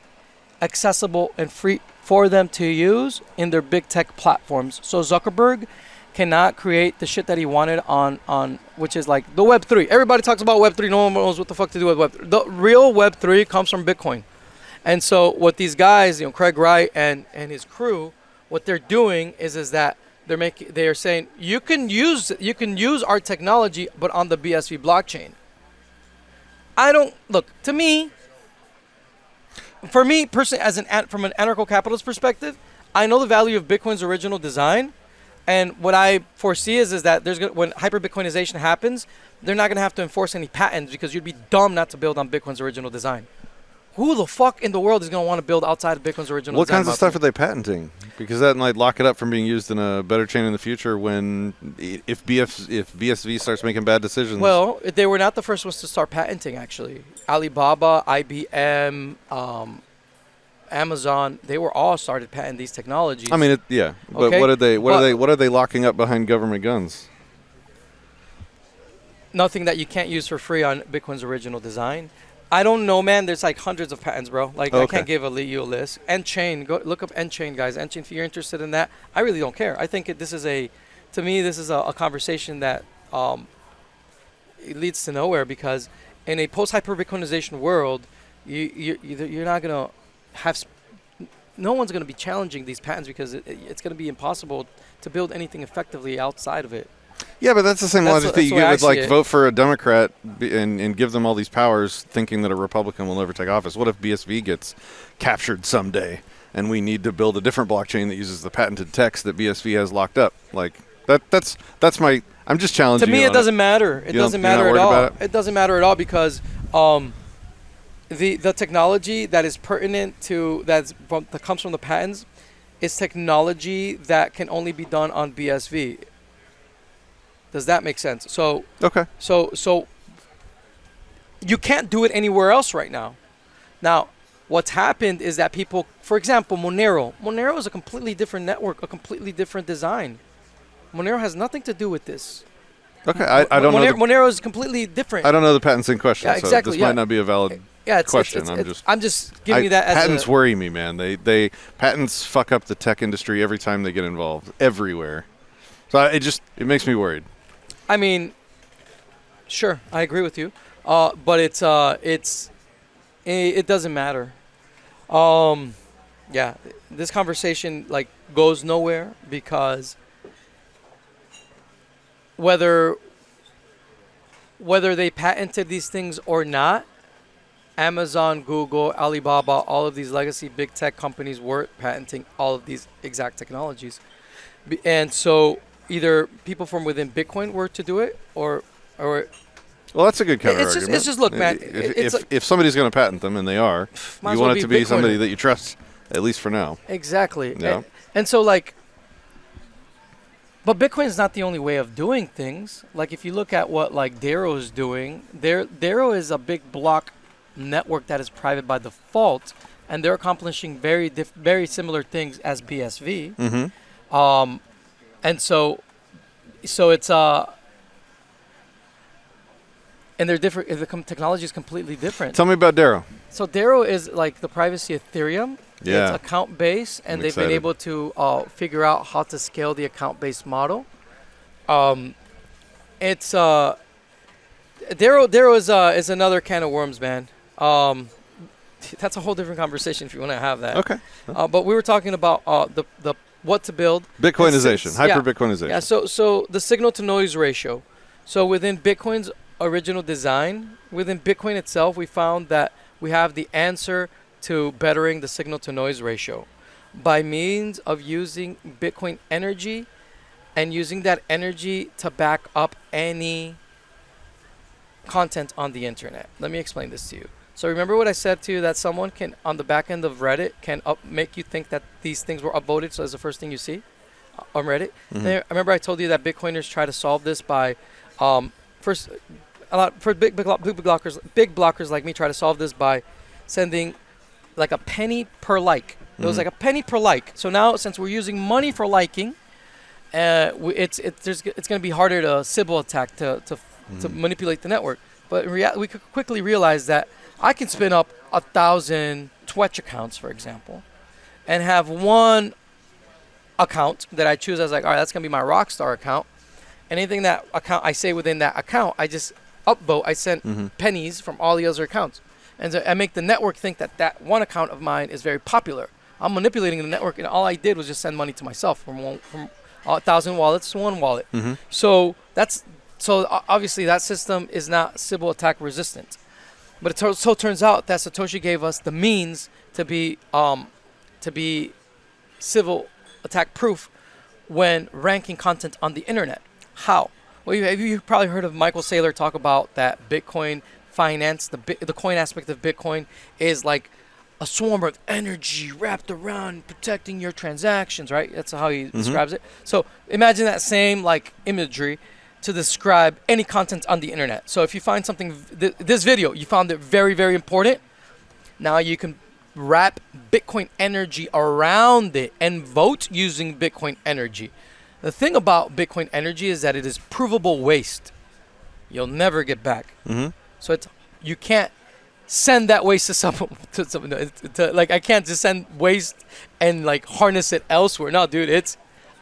accessible and free for them to use in their big tech platforms. So Zuckerberg cannot create the shit that he wanted on which is like the Web3. Everybody talks about Web3. No one knows what the fuck to do with Web3. The real Web3 comes from Bitcoin. And so what these guys, Craig Wright and his crew, what they're doing is that they are saying you can use our technology, but on the BSV blockchain. For me personally, from an anarcho-capitalist perspective, I know the value of Bitcoin's original design, and what I foresee is that when hyperbitcoinization happens, they're not gonna have to enforce any patents because you'd be dumb not to build on Bitcoin's original design. Who the fuck in the world is going to want to build outside of Bitcoin's original What design? kinds of stuff are they patenting? Because that might lock it up from being used in a better chain in the future if BSV starts making bad decisions. Well, they were not the first ones to start patenting, actually. Alibaba, IBM, Amazon, they were all started patenting these technologies. I mean, yeah. But okay? What are they locking up behind government guns? Nothing that you can't use for free on Bitcoin's original design. I don't know, man. There's like hundreds of patents, bro. Like, I can't give you a list. N-Chain, go look up N-Chain, guys. N-Chain, if you're interested in that. I really don't care. I think this is a conversation that it leads to nowhere, because in a post-hyper-Bitcoinization world, you're not going to have... No one's going to be challenging these patents because it's going to be impossible to build anything effectively outside of it. Yeah, but that's the same logic that you get with, like, vote for a Democrat and give them all these powers thinking that a Republican will never take office. What if BSV gets captured someday and we need to build a different blockchain that uses the patented text that BSV has locked up? Like, that's my... I'm just challenging you. To me, it doesn't matter. It doesn't matter at all. It doesn't matter at all because the technology that is pertinent to... that comes from the patents is technology that can only be done on BSV. Does that make sense? So you can't do it anywhere else right now. Now, what's happened is that people, for example, Monero is a completely different network, a completely different design. Monero has nothing to do with this. Okay, I don't know. Monero is completely different. I don't know the patents in question, yeah, exactly, so this might not be a valid question. I'm just giving you that as patents worry me, man. They patents fuck up the tech industry every time they get involved, everywhere. So it makes me worried. I mean, sure, I agree with you, but it doesn't matter. Yeah, this conversation like goes nowhere because whether they patented these things or not, Amazon, Google, Alibaba, all of these legacy big tech companies were patenting all of these exact technologies, and so. Either people from within Bitcoin were to do it, or well, that's a good counter argument. It's just look, man. If somebody's going to patent them, and they are, you want it to be somebody that you trust, at least for now. Exactly. Yeah. And so, like, but Bitcoin is not the only way of doing things. Like, if you look at what like Dero is doing, Dero is a big block network that is private by default, and they're accomplishing very similar things as BSV. Mm-hmm. And so it's and they're different. The technology is completely different. Tell me about Dero. So Dero is like the privacy Ethereum. Yeah. It's account based, and they've been able to figure out how to scale the account based model. It's Dero is another can of worms, man. That's a whole different conversation if you want to have that. Okay. But we were talking about the what to build. Bitcoinization, hyper-Bitcoinization. Yeah. So the signal to noise ratio. So within Bitcoin's original design, within Bitcoin itself, we found that we have the answer to bettering the signal to noise ratio by means of using Bitcoin energy and using that energy to back up any content on the internet. Let me explain this to you. So remember what I said to you, that someone can, on the back end of Reddit, can make you think that these things were upvoted, so that's the first thing you see on Reddit. I remember I told you that Bitcoiners try to solve this by, big blockers like me try to solve this by sending like a penny per like. It was like a penny per like. So now, since we're using money for liking, it's going to be harder to Sybil attack to manipulate the network. But we could quickly realize that I can spin up 1,000 Twitch accounts, for example, and have one account that I choose as like, all right, that's going to be my Rockstar account. Anything that account I say within that account, I just upvote. I send pennies from all the other accounts. And so I make the network think that that one account of mine is very popular. I'm manipulating the network, and all I did was just send money to myself from 1,000 wallets to one wallet. So obviously that system is not Sybil attack resistant. But it so turns out that Satoshi gave us the means to be Sybil attack proof when ranking content on the internet. How? Well, you've probably heard of Michael Saylor talk about that Bitcoin finance, the coin aspect of Bitcoin is like a swarm of energy wrapped around protecting your transactions, right? That's how he describes it. So imagine that same like imagery to describe any content on the internet. So if you find something, this video, you found it very, very important. Now you can wrap Bitcoin energy around it and vote using Bitcoin energy. The thing about Bitcoin energy is that it is provable waste. You'll never get back. So you can't send that waste to someone. Like I can't just send waste and like harness it elsewhere. No, dude,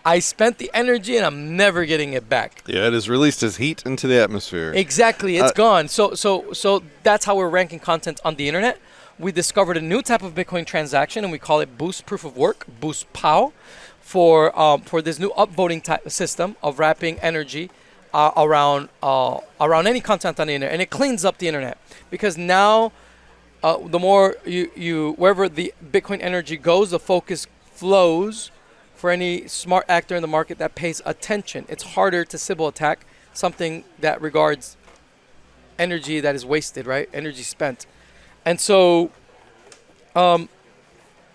I spent the energy and I'm never getting it back. Yeah, it is released as heat into the atmosphere. Exactly, it's gone. So that's how we're ranking content on the internet. We discovered a new type of Bitcoin transaction, and we call it Boost Proof of Work, Boost POW, for this new upvoting type system of wrapping energy around any content on the internet, and it cleans up the internet because now the more you wherever the Bitcoin energy goes, the focus flows. For any smart actor in the market that pays attention, it's harder to Sybil attack something that regards energy that is wasted, right? Energy spent. And so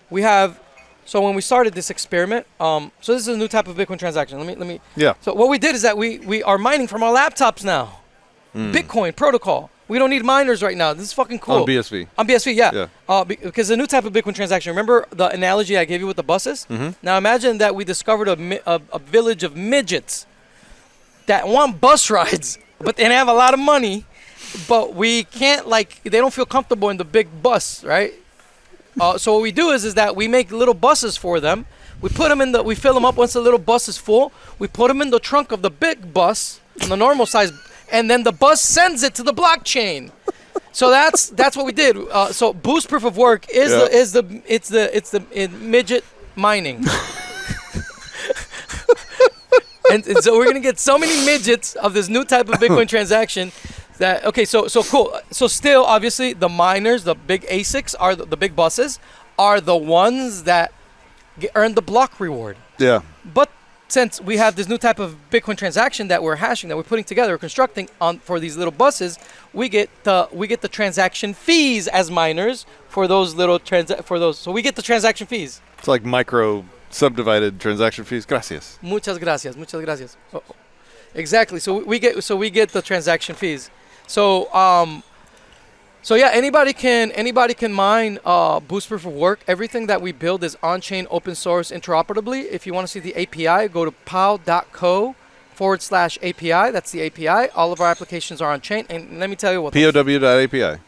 we have, so when we started this experiment, so this is a new type of Bitcoin transaction. Let me. Yeah. So what we did is that we are mining from our laptops now. Bitcoin protocol. We don't need miners right now. This is fucking cool. On BSV. On BSV, yeah. Because a new type of Bitcoin transaction. Remember the analogy I gave you with the buses? Now imagine that we discovered a village of midgets that want bus rides, but they have a lot of money, but we can't they don't feel comfortable in the big bus, right? So what we do is that we make little buses for them. We put them we fill them up once the little bus is full. We put them in the trunk of the big bus, in the normal size. And then the bus sends it to the blockchain. So that's what we did. So Boost Proof of Work is the midget mining. and so we're gonna get so many midgets of this new type of Bitcoin transaction that so cool. So still obviously the miners, the big ASICs are the big buses are the ones that earn the block reward. Yeah. But since we have this new type of Bitcoin transaction that we're hashing, that we're putting together, constructing for these little buses, we get the transaction fees as miners for those little So we get the transaction fees. It's like micro subdivided transaction fees. Gracias. Muchas gracias. Muchas gracias. Exactly. So we get the transaction fees. So yeah, anybody can mine Boost Proof of Work. Everything that we build is on-chain, open source, interoperably. If you want to see the API, go to pow.co/API. That's the API. All of our applications are on-chain. And let me tell you what. POW.API.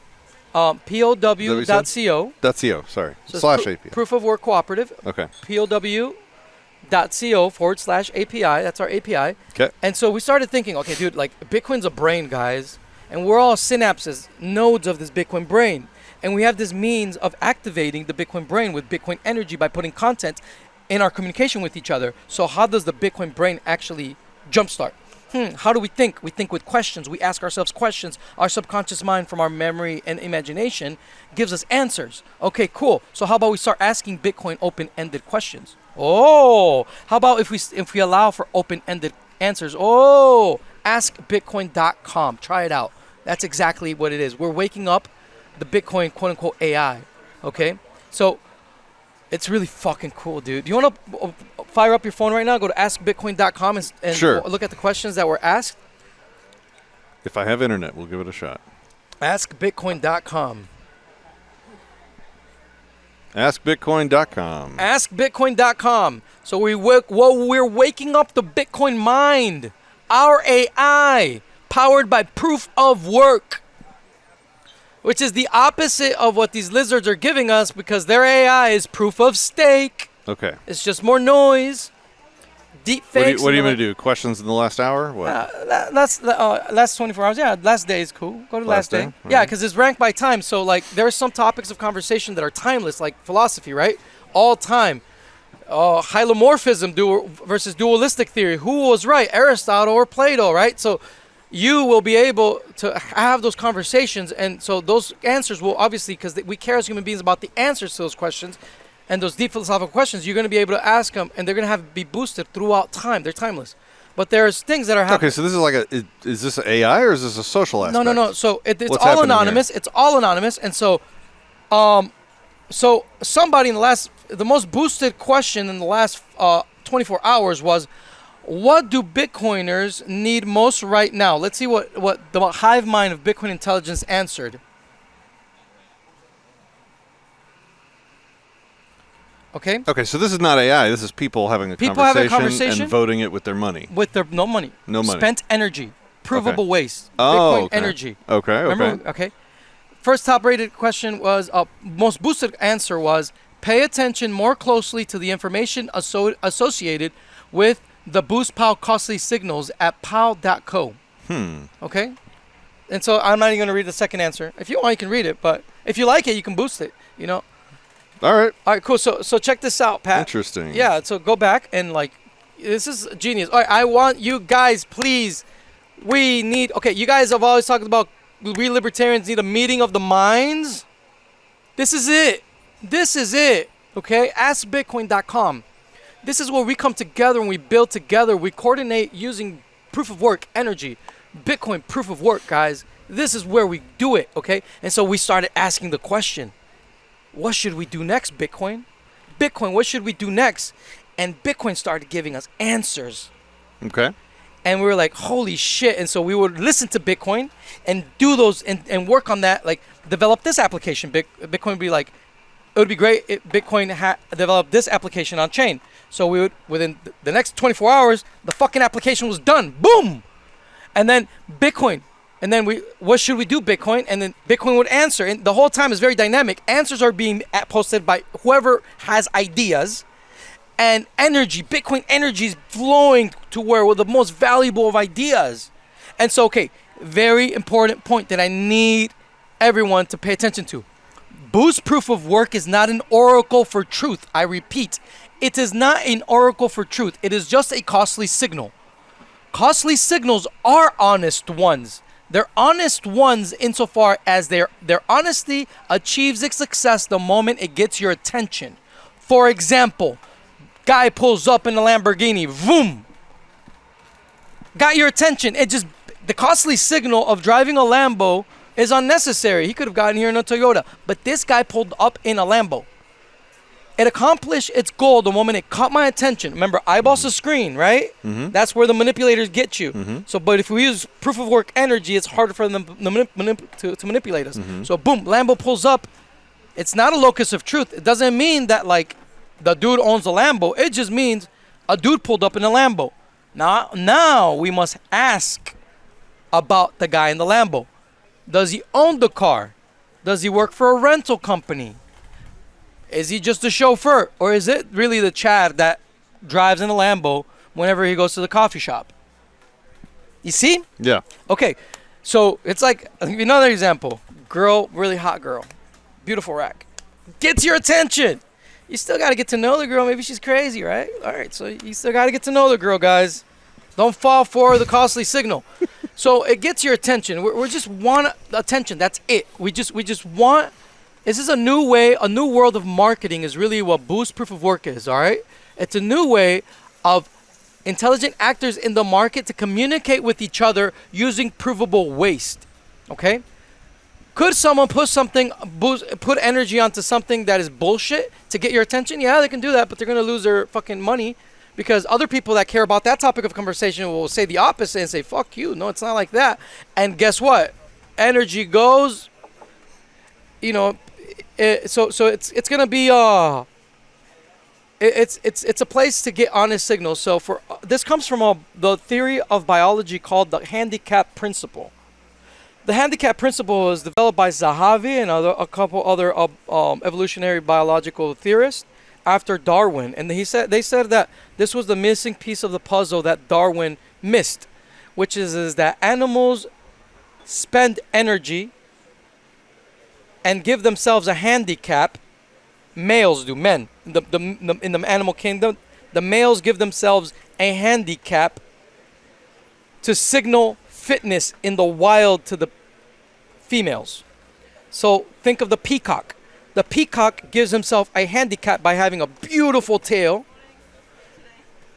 POW.co. .co, sorry. So /API. Proof of Work Cooperative. Okay. POW.co. .co/API. That's our API. Okay. And so we started thinking, okay, dude, like Bitcoin's a brain, guys, and we're all synapses, nodes of this Bitcoin brain. And we have this means of activating the Bitcoin brain with Bitcoin energy by putting content in our communication with each other. So how does the Bitcoin brain actually jumpstart? How do we think? We think with questions. We ask ourselves questions. Our subconscious mind from our memory and imagination gives us answers. Okay, cool. So how about we start asking Bitcoin open-ended questions? Oh, how about if we allow for open-ended answers? Oh, askbitcoin.com. Try it out. That's exactly what it is. We're waking up the Bitcoin quote-unquote AI. Okay? So it's really fucking cool, dude. Do you want to fire up your phone right now? Go to askbitcoin.com and Sure. look at the questions that were asked. If I have internet, we'll give it a shot. Askbitcoin.com. Askbitcoin.com. Askbitcoin.com. So we're waking up the Bitcoin mind, our AI, powered by proof of work, which is the opposite of what these lizards are giving us because their AI is proof of stake. Okay. It's just more noise, deep fakes. What are you going to do? Questions in the last hour? What? Last 24 hours. Yeah, last day is cool. Go to last day. Right. Yeah, because it's ranked by time. So, like, there are some topics of conversation that are timeless, like philosophy, right? All time. Hylomorphism versus dualistic theory. Who was right, Aristotle or Plato, right? So you will be able to have those conversations. And so those answers will obviously, because we care as human beings about the answers to those questions, and those deep philosophical questions, you're going to be able to ask them, and they're going to be boosted throughout time. They're timeless. But there's things that are happening. Okay, so this is like is this AI or is this a social aspect? No. So it's What's all happening anonymous. here? It's all anonymous. And so, so somebody in the most boosted question in the last 24 hours was, what do Bitcoiners need most right now? Let's see what the hive mind of Bitcoin intelligence answered. Okay. Okay, so this is not AI. This is people having a conversation and voting it with their money. With their no money. Spent energy. Provable waste. Oh, Bitcoin okay. energy. Okay. Remember? Okay. First top-rated question was, most boosted answer was, pay attention more closely to the information associated with the boost POW costly signals at pow.co. Okay? And so I'm not even going to read the second answer. If you want, you can read it, but if you like it, you can boost it, you know? All right, cool. So check this out, Pat. Interesting. Yeah, so go back and, like, this is genius. All right, I want you guys, please, you guys have always talked about we libertarians need a meeting of the minds. This is it. Okay? AskBitcoin.com. This is where we come together and we build together. We coordinate using proof of work energy. Bitcoin proof of work, guys. This is where we do it, okay? And so we started asking the question, what should we do next, Bitcoin? Bitcoin, what should we do next? And Bitcoin started giving us answers. Okay. And we were like, holy shit. And so we would listen to Bitcoin and do those and work on that, like develop this application. Bitcoin would be like, it would be great if Bitcoin developed this application on chain. So we would, within the next 24 hours, the fucking application was done. Boom. And then Bitcoin. And then what should we do, Bitcoin? And then Bitcoin would answer. And the whole time is very dynamic. Answers are being posted by whoever has ideas. And energy, Bitcoin energy is flowing to where we're the most valuable of ideas. And so, okay, very important point that I need everyone to pay attention to. Boost proof of work is not an oracle for truth. I repeat, it is not an oracle for truth. It is just a costly signal. Costly signals are honest ones. They're honest ones insofar as their honesty achieves its success the moment it gets your attention. For example, guy pulls up in a Lamborghini, boom, got your attention. The costly signal of driving a Lambo is unnecessary. He could have gotten here in a Toyota, but this guy pulled up in a Lambo. It accomplished its goal the moment it caught my attention. Remember, eyeballs the screen, right? Mm-hmm. That's where the manipulators get you. Mm-hmm. So, but if we use proof of work energy, it's harder for them to manipulate us. Mm-hmm. So, boom, Lambo pulls up. It's not a locus of truth. It doesn't mean that, like, the dude owns a Lambo. It just means a dude pulled up in a Lambo. Now we must ask about the guy in the Lambo. Does he own the car? Does he work for a rental company? Is he just a chauffeur? Or is it really the Chad that drives in a Lambo whenever he goes to the coffee shop. You see? Yeah. Okay, so it's like, I'll give you another example. Girl, really hot girl, beautiful rack, gets your attention. You still got to get to know the girl. Maybe she's crazy, right? All right, so you still got to get to know the girl, guys. Don't fall for the costly signal. So it gets your attention. We just want attention. That's it. We just want. This is a new way, a new world of marketing is really what Boost Proof of Work is. All right, it's a new way of intelligent actors in the market to communicate with each other using provable waste. Okay. Could someone put energy onto something that is bullshit to get your attention? Yeah, they can do that, but they're going to lose their fucking money because other people that care about that topic of conversation will say the opposite and say, fuck you. No, it's not like that. And guess what? Energy goes, so it's going to be, it's a place to get honest signals. So this comes from the theory of biology called the handicap principle. The handicap principle was developed by Zahavi and a couple other evolutionary biological theorists after Darwin. And they said that this was the missing piece of the puzzle that Darwin missed, which is that animals spend energy and give themselves a handicap. Males do, men. In the animal kingdom, the males give themselves a handicap to signal fitness in the wild to the females. So think of the peacock. The peacock gives himself a handicap by having a beautiful tail,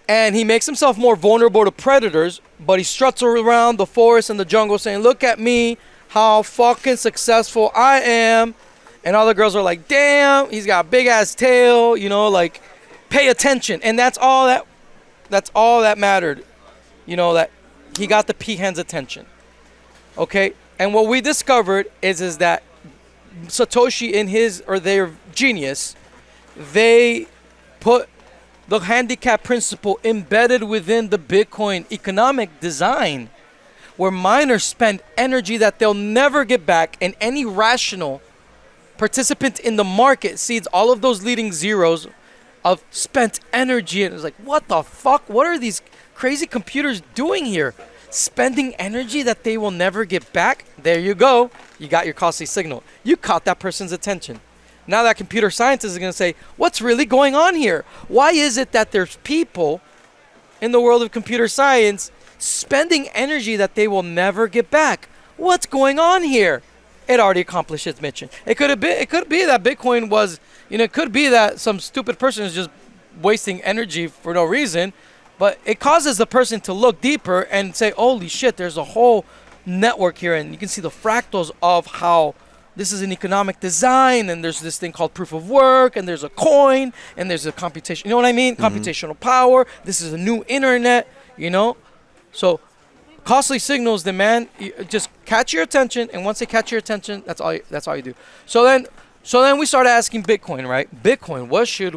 and he makes himself more vulnerable to predators, but he struts around the forest and the jungle saying, look at me, how fucking successful I am. And all the girls are like, damn, he's got a big ass tail, like pay attention. And that's all that mattered, that he got the peahen's attention. Okay, and what we discovered is that Satoshi in their genius, they put the handicap principle embedded within the Bitcoin economic design, where miners spend energy that they'll never get back, and any rational participant in the market sees all of those leading zeros of spent energy and is like, what the fuck? What are these crazy computers doing here? Spending energy that they will never get back? There you go. You got your costly signal. You caught that person's attention. Now that computer scientist is going to say, what's really going on here? Why is it that there's people in the world of computer science spending energy that they will never get back? What's going on here? It already accomplished its mission. It could be that Bitcoin was, it could be that some stupid person is just wasting energy for no reason, but it causes the person to look deeper and say, holy shit, there's a whole network here, and you can see the fractals of how this is an economic design, and there's this thing called proof of work, and there's a coin, and there's a computation, you know what I mean? Mm-hmm. Computational power. This is a new internet, So costly signals demand just catch your attention, and once they catch your attention, that's all you do. So then we started asking Bitcoin, right? Bitcoin,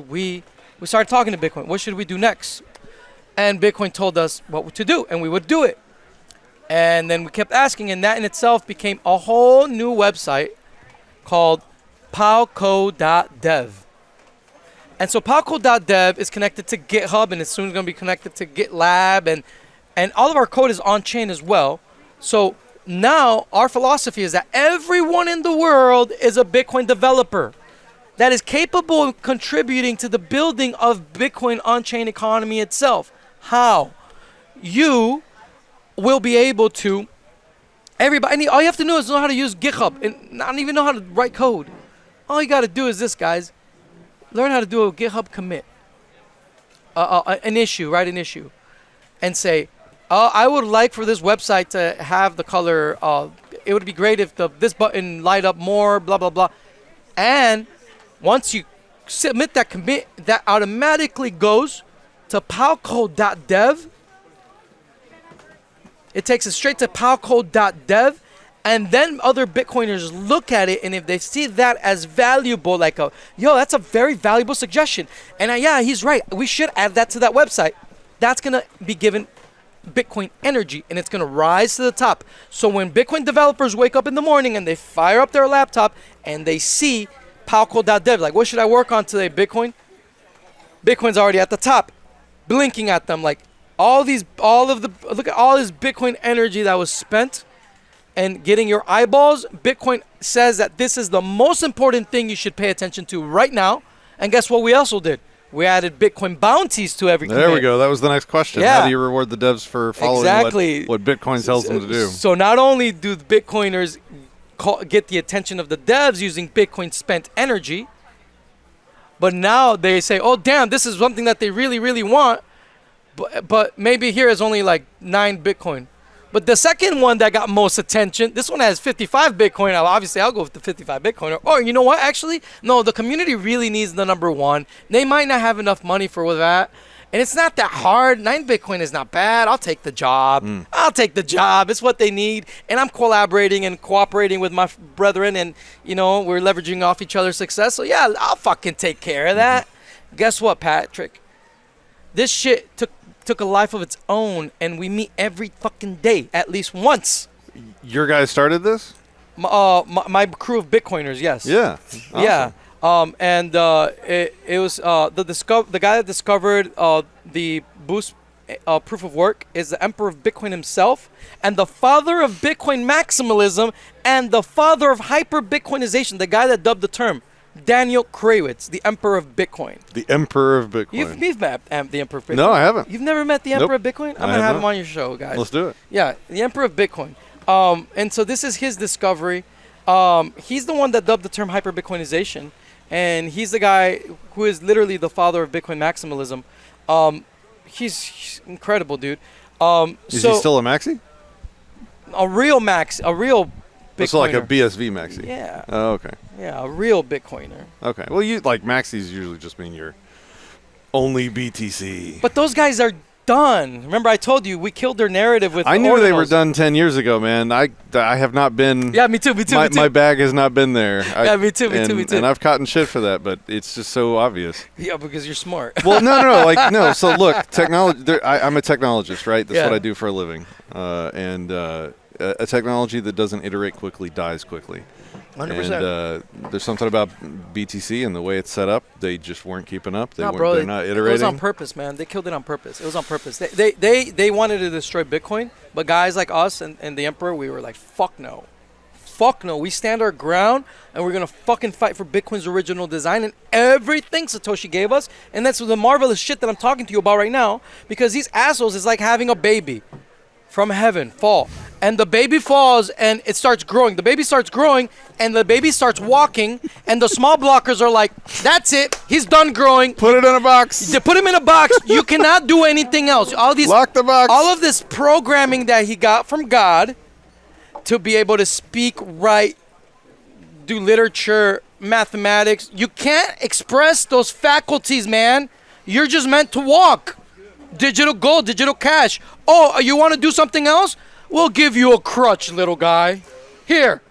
we started talking to Bitcoin. What should we do next? And Bitcoin told us what to do, and we would do it. And then we kept asking, and that in itself became a whole new website called palco.dev. And so palco.dev is connected to GitHub, and it's soon going to be connected to GitLab, and all of our code is on chain as well. So now our philosophy is that everyone in the world is a Bitcoin developer that is capable of contributing to the building of Bitcoin on-chain economy itself. How? You will be able to, everybody, all you have to know is know how to use GitHub and not even know how to write code. All you got to do is this, guys. Learn how to do a GitHub commit, write an issue, and say, I would like for this website to have the color, it would be great if this button light up more, blah, blah, blah. And once you submit that commit, that automatically goes to palco.dev. It takes it straight to palco.dev, and then other Bitcoiners look at it, and if they see that as valuable, like that's a very valuable suggestion, and yeah, he's right, we should add that to that website. That's gonna be given Bitcoin energy, and it's gonna rise to the top. So when Bitcoin developers wake up in the morning and they fire up their laptop and they see palco.dev, like, what should I work on today, Bitcoin? Bitcoin's already at the top. blinking at them like look at all this Bitcoin energy that was spent and getting your eyeballs. Bitcoin says that this is the most important thing you should pay attention to right now. And guess what we also did? We added Bitcoin bounties to every commit. There we go. That was the next question. Yeah. How do you reward the devs for following what Bitcoin tells them to do? So not only do the Bitcoiners get the attention of the devs using Bitcoin spent energy, but now they say, oh, damn, this is something that they really, really want. But maybe here is only like 9 Bitcoin. But the second one that got most attention, this one has 55 Bitcoin. Obviously, I'll go with the 55 Bitcoin. Or you know what? Actually, no, the community really needs the number 1. They might not have enough money for that. And it's not that hard. 9 Bitcoin is not bad. I'll take the job. I'll take the job. It's what they need. And I'm collaborating and cooperating with my brethren. And, you know, we're leveraging off each other's success. So, yeah, I'll fucking take care of that. Guess what, Patrick? This shit took a life of its own, and we meet every fucking day, at least once. Your guys started this? My crew of Bitcoiners, yes. Yeah. Awesome. Yeah. It was the guy that discovered the boost proof of work is the emperor of Bitcoin himself, and the father of Bitcoin maximalism, and the father of hyper-Bitcoinization, the guy that dubbed the term. Daniel Krawitz, the Emperor of Bitcoin. The Emperor of Bitcoin. You've met the Emperor of Bitcoin. No, I haven't. You've never met the Emperor of Bitcoin? I'm going to have him on your show, guys. Let's do it. Yeah, the Emperor of Bitcoin. And so this is his discovery. He's the one that dubbed the term hyper-Bitcoinization. And he's the guy who is literally the father of Bitcoin maximalism. He's incredible, dude. Is he still a maxi? A real Bitcoiner. It's like a BSV maxi. Yeah. Oh, okay. Yeah, a real Bitcoiner. Okay. Well, you like maxis usually just mean you're only BTC. But those guys are done. Remember, I told you we killed their narrative with. I knew Ordinals. they were done 10 years ago, man. I have not been. Yeah, me too. My bag has not been there. Yeah, me too. And I've caught in shit for that, but it's just so obvious. Yeah, because you're smart. Well, no. So look, technology. I'm a technologist, right? That's what I do for a living. A technology that doesn't iterate quickly dies quickly. 100%. And there's something about BTC and the way it's set up. They just weren't keeping up. They're not iterating. It was on purpose, man. They killed it on purpose. It was on purpose. They wanted to destroy Bitcoin, but guys like us and the Emperor, we were like, fuck no. Fuck no. We stand our ground, and we're going to fucking fight for Bitcoin's original design and everything Satoshi gave us. And that's the marvelous shit that I'm talking to you about right now, because these assholes is like having a baby from heaven fall, and the baby falls and it starts growing. The baby starts growing and the baby starts walking, and the small blockers are like, that's it, he's done growing. Put it in a box. They put him in a box. You cannot do anything else. Lock the box. All of this programming that he got from God to be able to speak, write, do literature, mathematics. You can't express those faculties, man. You're just meant to walk. Digital gold, digital cash. Oh, you want to do something else? We'll give you a crutch, little guy. Here.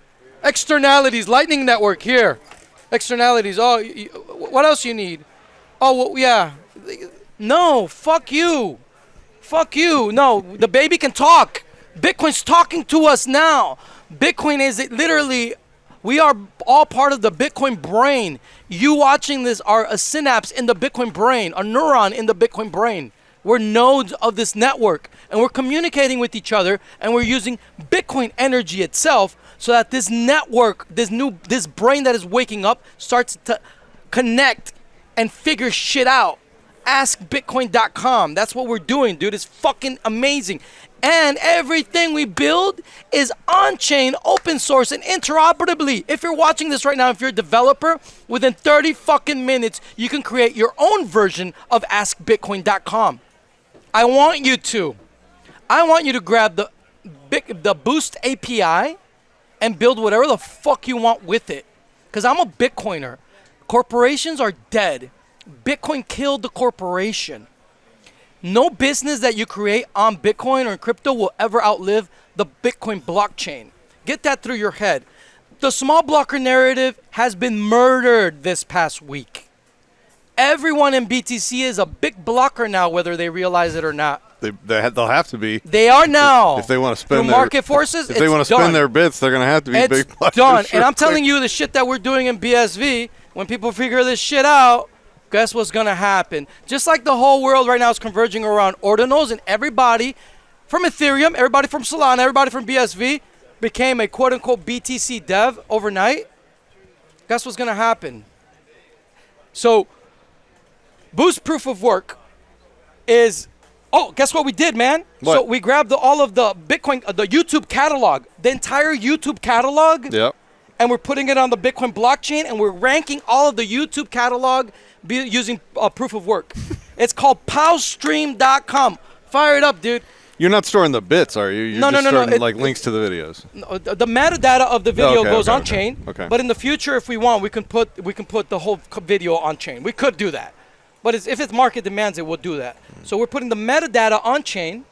Externalities, Lightning Network, here. Externalities. Oh, what else you need? Oh, well, yeah. No, fuck you. Fuck you. No, the baby can talk. Bitcoin's talking to us now. Bitcoin is literally, we are all part of the Bitcoin brain. You watching this are a synapse in the Bitcoin brain, a neuron in the Bitcoin brain. We're nodes of this network, and we're communicating with each other, and we're using Bitcoin energy itself so that this network, this brain that is waking up starts to connect and figure shit out. AskBitcoin.com. That's what we're doing, dude. It's fucking amazing. And everything we build is on-chain, open source, and interoperably. If you're watching this right now, if you're a developer, within 30 fucking minutes, you can create your own version of AskBitcoin.com. I want you to grab the Boost API and build whatever the fuck you want with it. Because I'm a Bitcoiner. Corporations are dead. Bitcoin killed the corporation. No business that you create on Bitcoin or in crypto will ever outlive the Bitcoin blockchain. Get that through your head. The small blocker narrative has been murdered this past week. Everyone in BTC is a big blocker now, whether they realize it or not. They'll have to be. They are now. If they want to spend through market forces, if they want to spend their bits, they're going to have to be it's big blockers. Done. And I'm telling you, the shit that we're doing in BSV, when people figure this shit out, guess what's going to happen? Just like the whole world right now is converging around Ordinals, and everybody from Ethereum, everybody from Solana, everybody from BSV became a quote-unquote BTC dev overnight. Guess what's going to happen? So Boost Proof of Work is, oh, guess what we did, man? What? So we grabbed all of the Bitcoin, the YouTube catalog, the entire YouTube catalog, Yep. and we're putting it on the Bitcoin blockchain, and we're ranking all of the YouTube catalog using Proof of Work. It's called powstream.com. Fire it up, dude. You're not storing the bits, are you? You're just storing like links to the videos. The metadata of the video goes on chain. Okay. But in the future, if we want, we can put the whole video on chain. We could do that. But if it's market demands it, we'll do that. So we're putting the metadata on chain,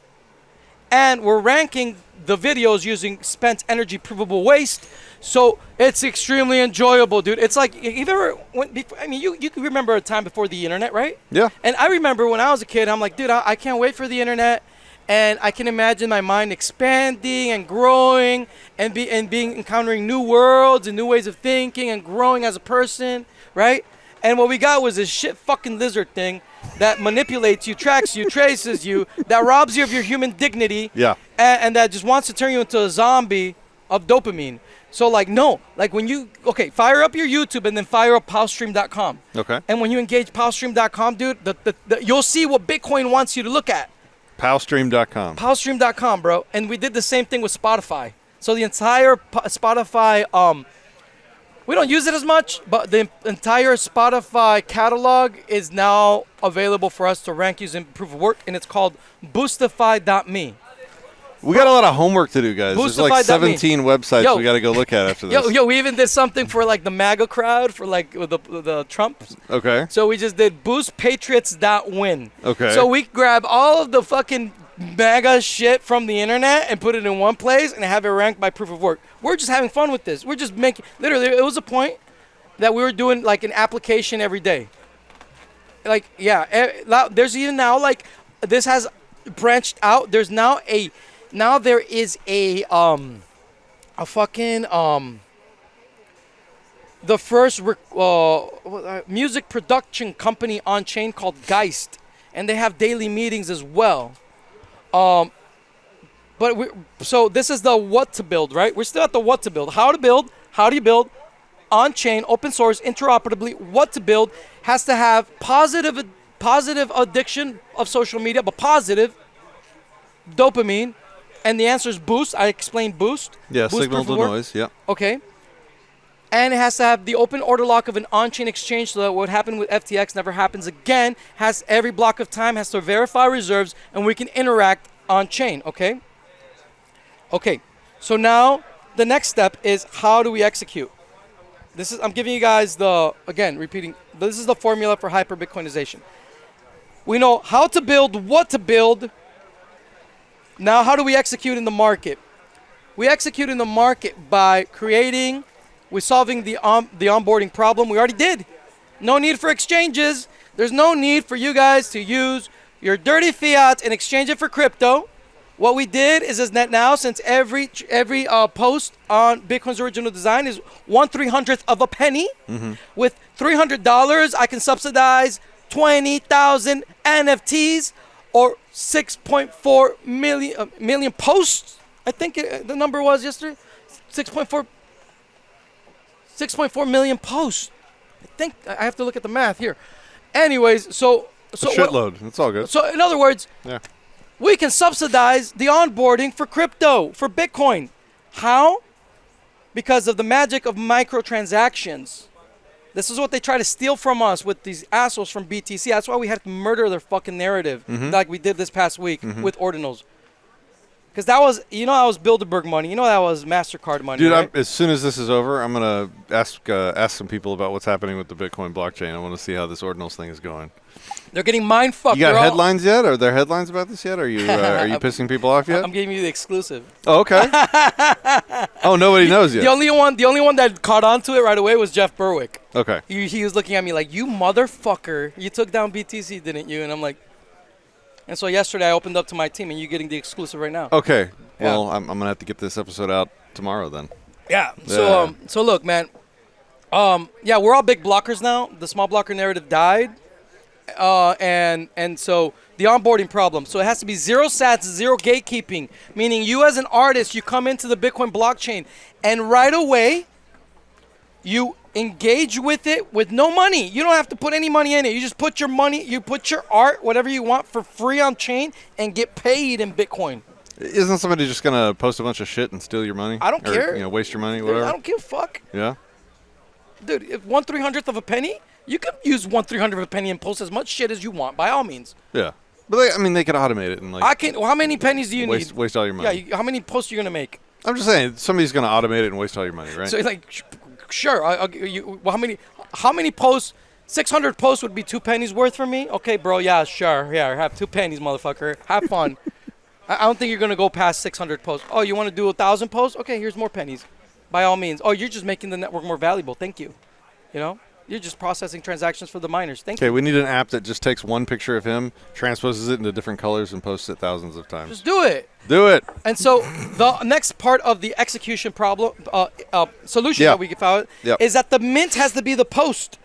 and we're ranking the videos using spent energy provable waste. So it's extremely enjoyable, dude. It's like, you've ever you can remember a time before the internet, right? Yeah. And I remember when I was a kid, I'm like, dude, I can't wait for the internet. And I can imagine my mind expanding and growing and encountering new worlds and new ways of thinking and growing as a person, right? And what we got was this shit fucking lizard thing that manipulates you, tracks you, traces you, that robs you of your human dignity. Yeah. And that just wants to turn you into a zombie of dopamine. So when you, fire up your YouTube and then fire up powstream.com. Okay. And when you engage powstream.com, dude, you'll see what Bitcoin wants you to look at. Powstream.com. Powstream.com, bro. And we did the same thing with Spotify. So the entire Spotify, we don't use it as much, but the entire Spotify catalog is now available for us to rank using Proof of Work, and it's called boostify.me. We got a lot of homework to do, guys. There's like 17 websites we got to go look at after this. We even did something for like the MAGA crowd, for like the Trump. Okay. So we just did boostpatriots.win. Okay. So we grab all of the fucking MAGA shit from the internet and put it in one place and have it ranked by Proof of Work. We're just having fun with this. We're just making, literally, it was a point that we were doing like an application every day. Like, yeah, there's even now, like, this has branched out. There's now there is the first music production company on chain called Geist, and they have daily meetings as well. So this is the what to build, right? We're still at the what to build. How to build? How do you build? On chain, open source, interoperably. What to build has to have positive addiction of social media, but positive dopamine. And the answer is Boost. I explained Boost. Yeah, Boost signal to noise. Yeah. Okay. And it has to have the open order lock of an on-chain exchange, so that what happened with FTX never happens again. Has every block of time, has to verify reserves, and we can interact on-chain. Okay. Okay. So now the next step is, how do we execute? I'm giving you guys repeating. This is the formula for hyper-Bitcoinization. We know how to build, what to build. Now, how do we execute in the market? We execute in the market by solving the onboarding problem. We already did. No need for exchanges. There's no need for you guys to use your dirty fiat and exchange it for crypto. What we did is that now, since every post on Bitcoin's original design is 1/300th of a penny, with $300, I can subsidize 20,000 NFTs. Or 6.4 million posts. I think the number was yesterday. 6.4 million posts. I think I have to look at the math here. Anyways, so a shitload. It's all good. So in other words, we can subsidize the onboarding for crypto, for Bitcoin. How? Because of the magic of microtransactions. This is what they try to steal from us with these assholes from BTC. That's why we had to murder their fucking narrative, like we did this past week with Ordinals. Because that was, that was Bilderberg money. That was MasterCard money. Dude, right? As soon as this is over, I'm going to ask some people about what's happening with the Bitcoin blockchain. I want to see how this Ordinals thing is going. They're getting mind-fucked. You got headlines yet? Are there headlines about this yet? Are you pissing people off yet? I'm giving you the exclusive. Oh, okay. Oh, nobody knows yet. The only one that caught on to it right away was Jeff Berwick. Okay. He was looking at me like, you motherfucker, you took down BTC, didn't you? And I'm like, and so yesterday I opened up to my team, and you're getting the exclusive right now. Okay. Well, I'm going to have to get this episode out tomorrow then. Yeah. So look, man. We're all big blockers now. The small blocker narrative died. and so the onboarding problem. So it has to be 0 sats, 0 gatekeeping, meaning you as an artist, you come into the Bitcoin blockchain, and right away, you engage with it with no money. You don't have to put any money in it. You just put your money, you put your art, whatever you want, for free on chain, and get paid in Bitcoin. Isn't somebody just gonna post a bunch of shit and steal your money? I don't care. You know, waste your money, whatever. Dude, I don't give a fuck. Yeah. Dude, if 1/300th of a penny, you can use 1/300th of a penny and post as much shit as you want, by all means. Yeah. But I mean, they could automate it and like. I can. Well, how many pennies do you need? Waste all your money. Yeah. How many posts are you gonna make? I'm just saying, somebody's gonna automate it and waste all your money, right? So like, sure. Well, how many posts? 600 posts would be 2 pennies worth for me. Okay, bro. Yeah, sure. Yeah, have 2 pennies, motherfucker. Have fun. I don't think you're gonna go past 600 posts. Oh, you want to do 1,000 posts? Okay, here's more pennies. By all means. Oh, you're just making the network more valuable. Thank you. You know, you're just processing transactions for the miners. Thank you. Okay, we need an app that just takes one picture of him, transposes it into different colors, and posts it thousands of times. Just do it. Do it. And so the next part of the execution problem solution that we found is that the mint has to be the post.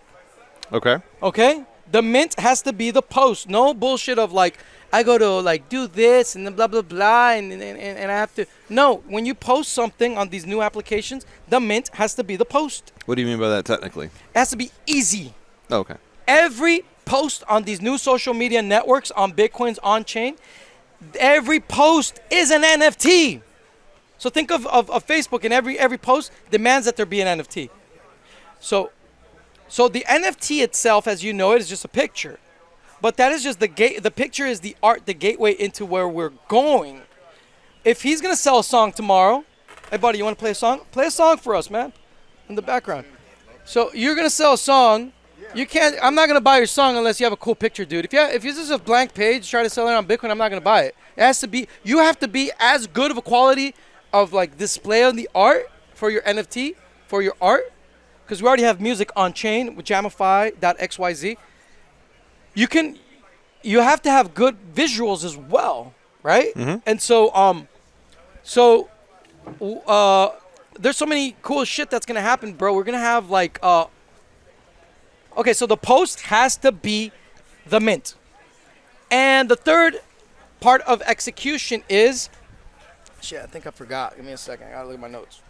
Okay. Okay? The mint has to be the post. No bullshit of like, I go to like do this and then blah, blah, blah, and I have to. No, when you post something on these new applications, the mint has to be the post. What do you mean by that technically? It has to be easy. Oh, okay. Every post on these new social media networks, on Bitcoin's on-chain, every post is an NFT. So think of Facebook, and every post demands that there be an NFT. So the NFT itself, as you know it, is just a picture. But that is just the gate. The picture is the art, the gateway into where we're going. If he's going to sell a song tomorrow, hey, buddy, you want to play a song? Play a song for us, man, in the background. So you're going to sell a song. You can't. I'm not going to buy your song unless you have a cool picture, dude. If this is a blank page, try to sell it on Bitcoin, I'm not going to buy it. It has to be. You have to be as good of a quality of like display on the art for your NFT, for your art, because we already have music on chain with Jamify.xyz. You have to have good visuals as well, right? Mm-hmm. And so there's so many cool shit that's gonna happen, bro. We're gonna have like okay, so the post has to be the mint, and the third part of execution is shit. I think I forgot. Give me a second. I gotta look at my notes.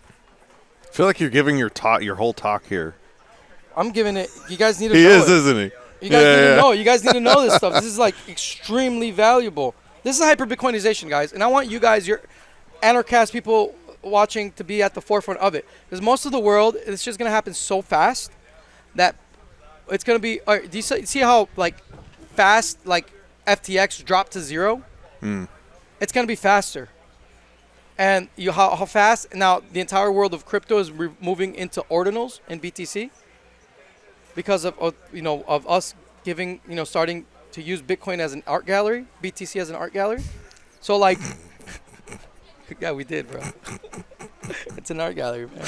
I feel like you're giving your whole talk here. I'm giving it. You guys need to know He is, it. isn't he? You guys need to know. You guys need to know this stuff. This is like extremely valuable. This is hyperbitcoinization, guys, and I want you guys, your Anarchast people watching, to be at the forefront of it, because most of the world, it's just gonna happen so fast that it's gonna be. Do you see how like fast like FTX dropped to 0? It's gonna be faster, and how fast now the entire world of crypto is moving into ordinals and BTC. Because of us giving, starting to use Bitcoin as an art gallery, BTC as an art gallery. So like, yeah, we did, bro. It's an art gallery, man.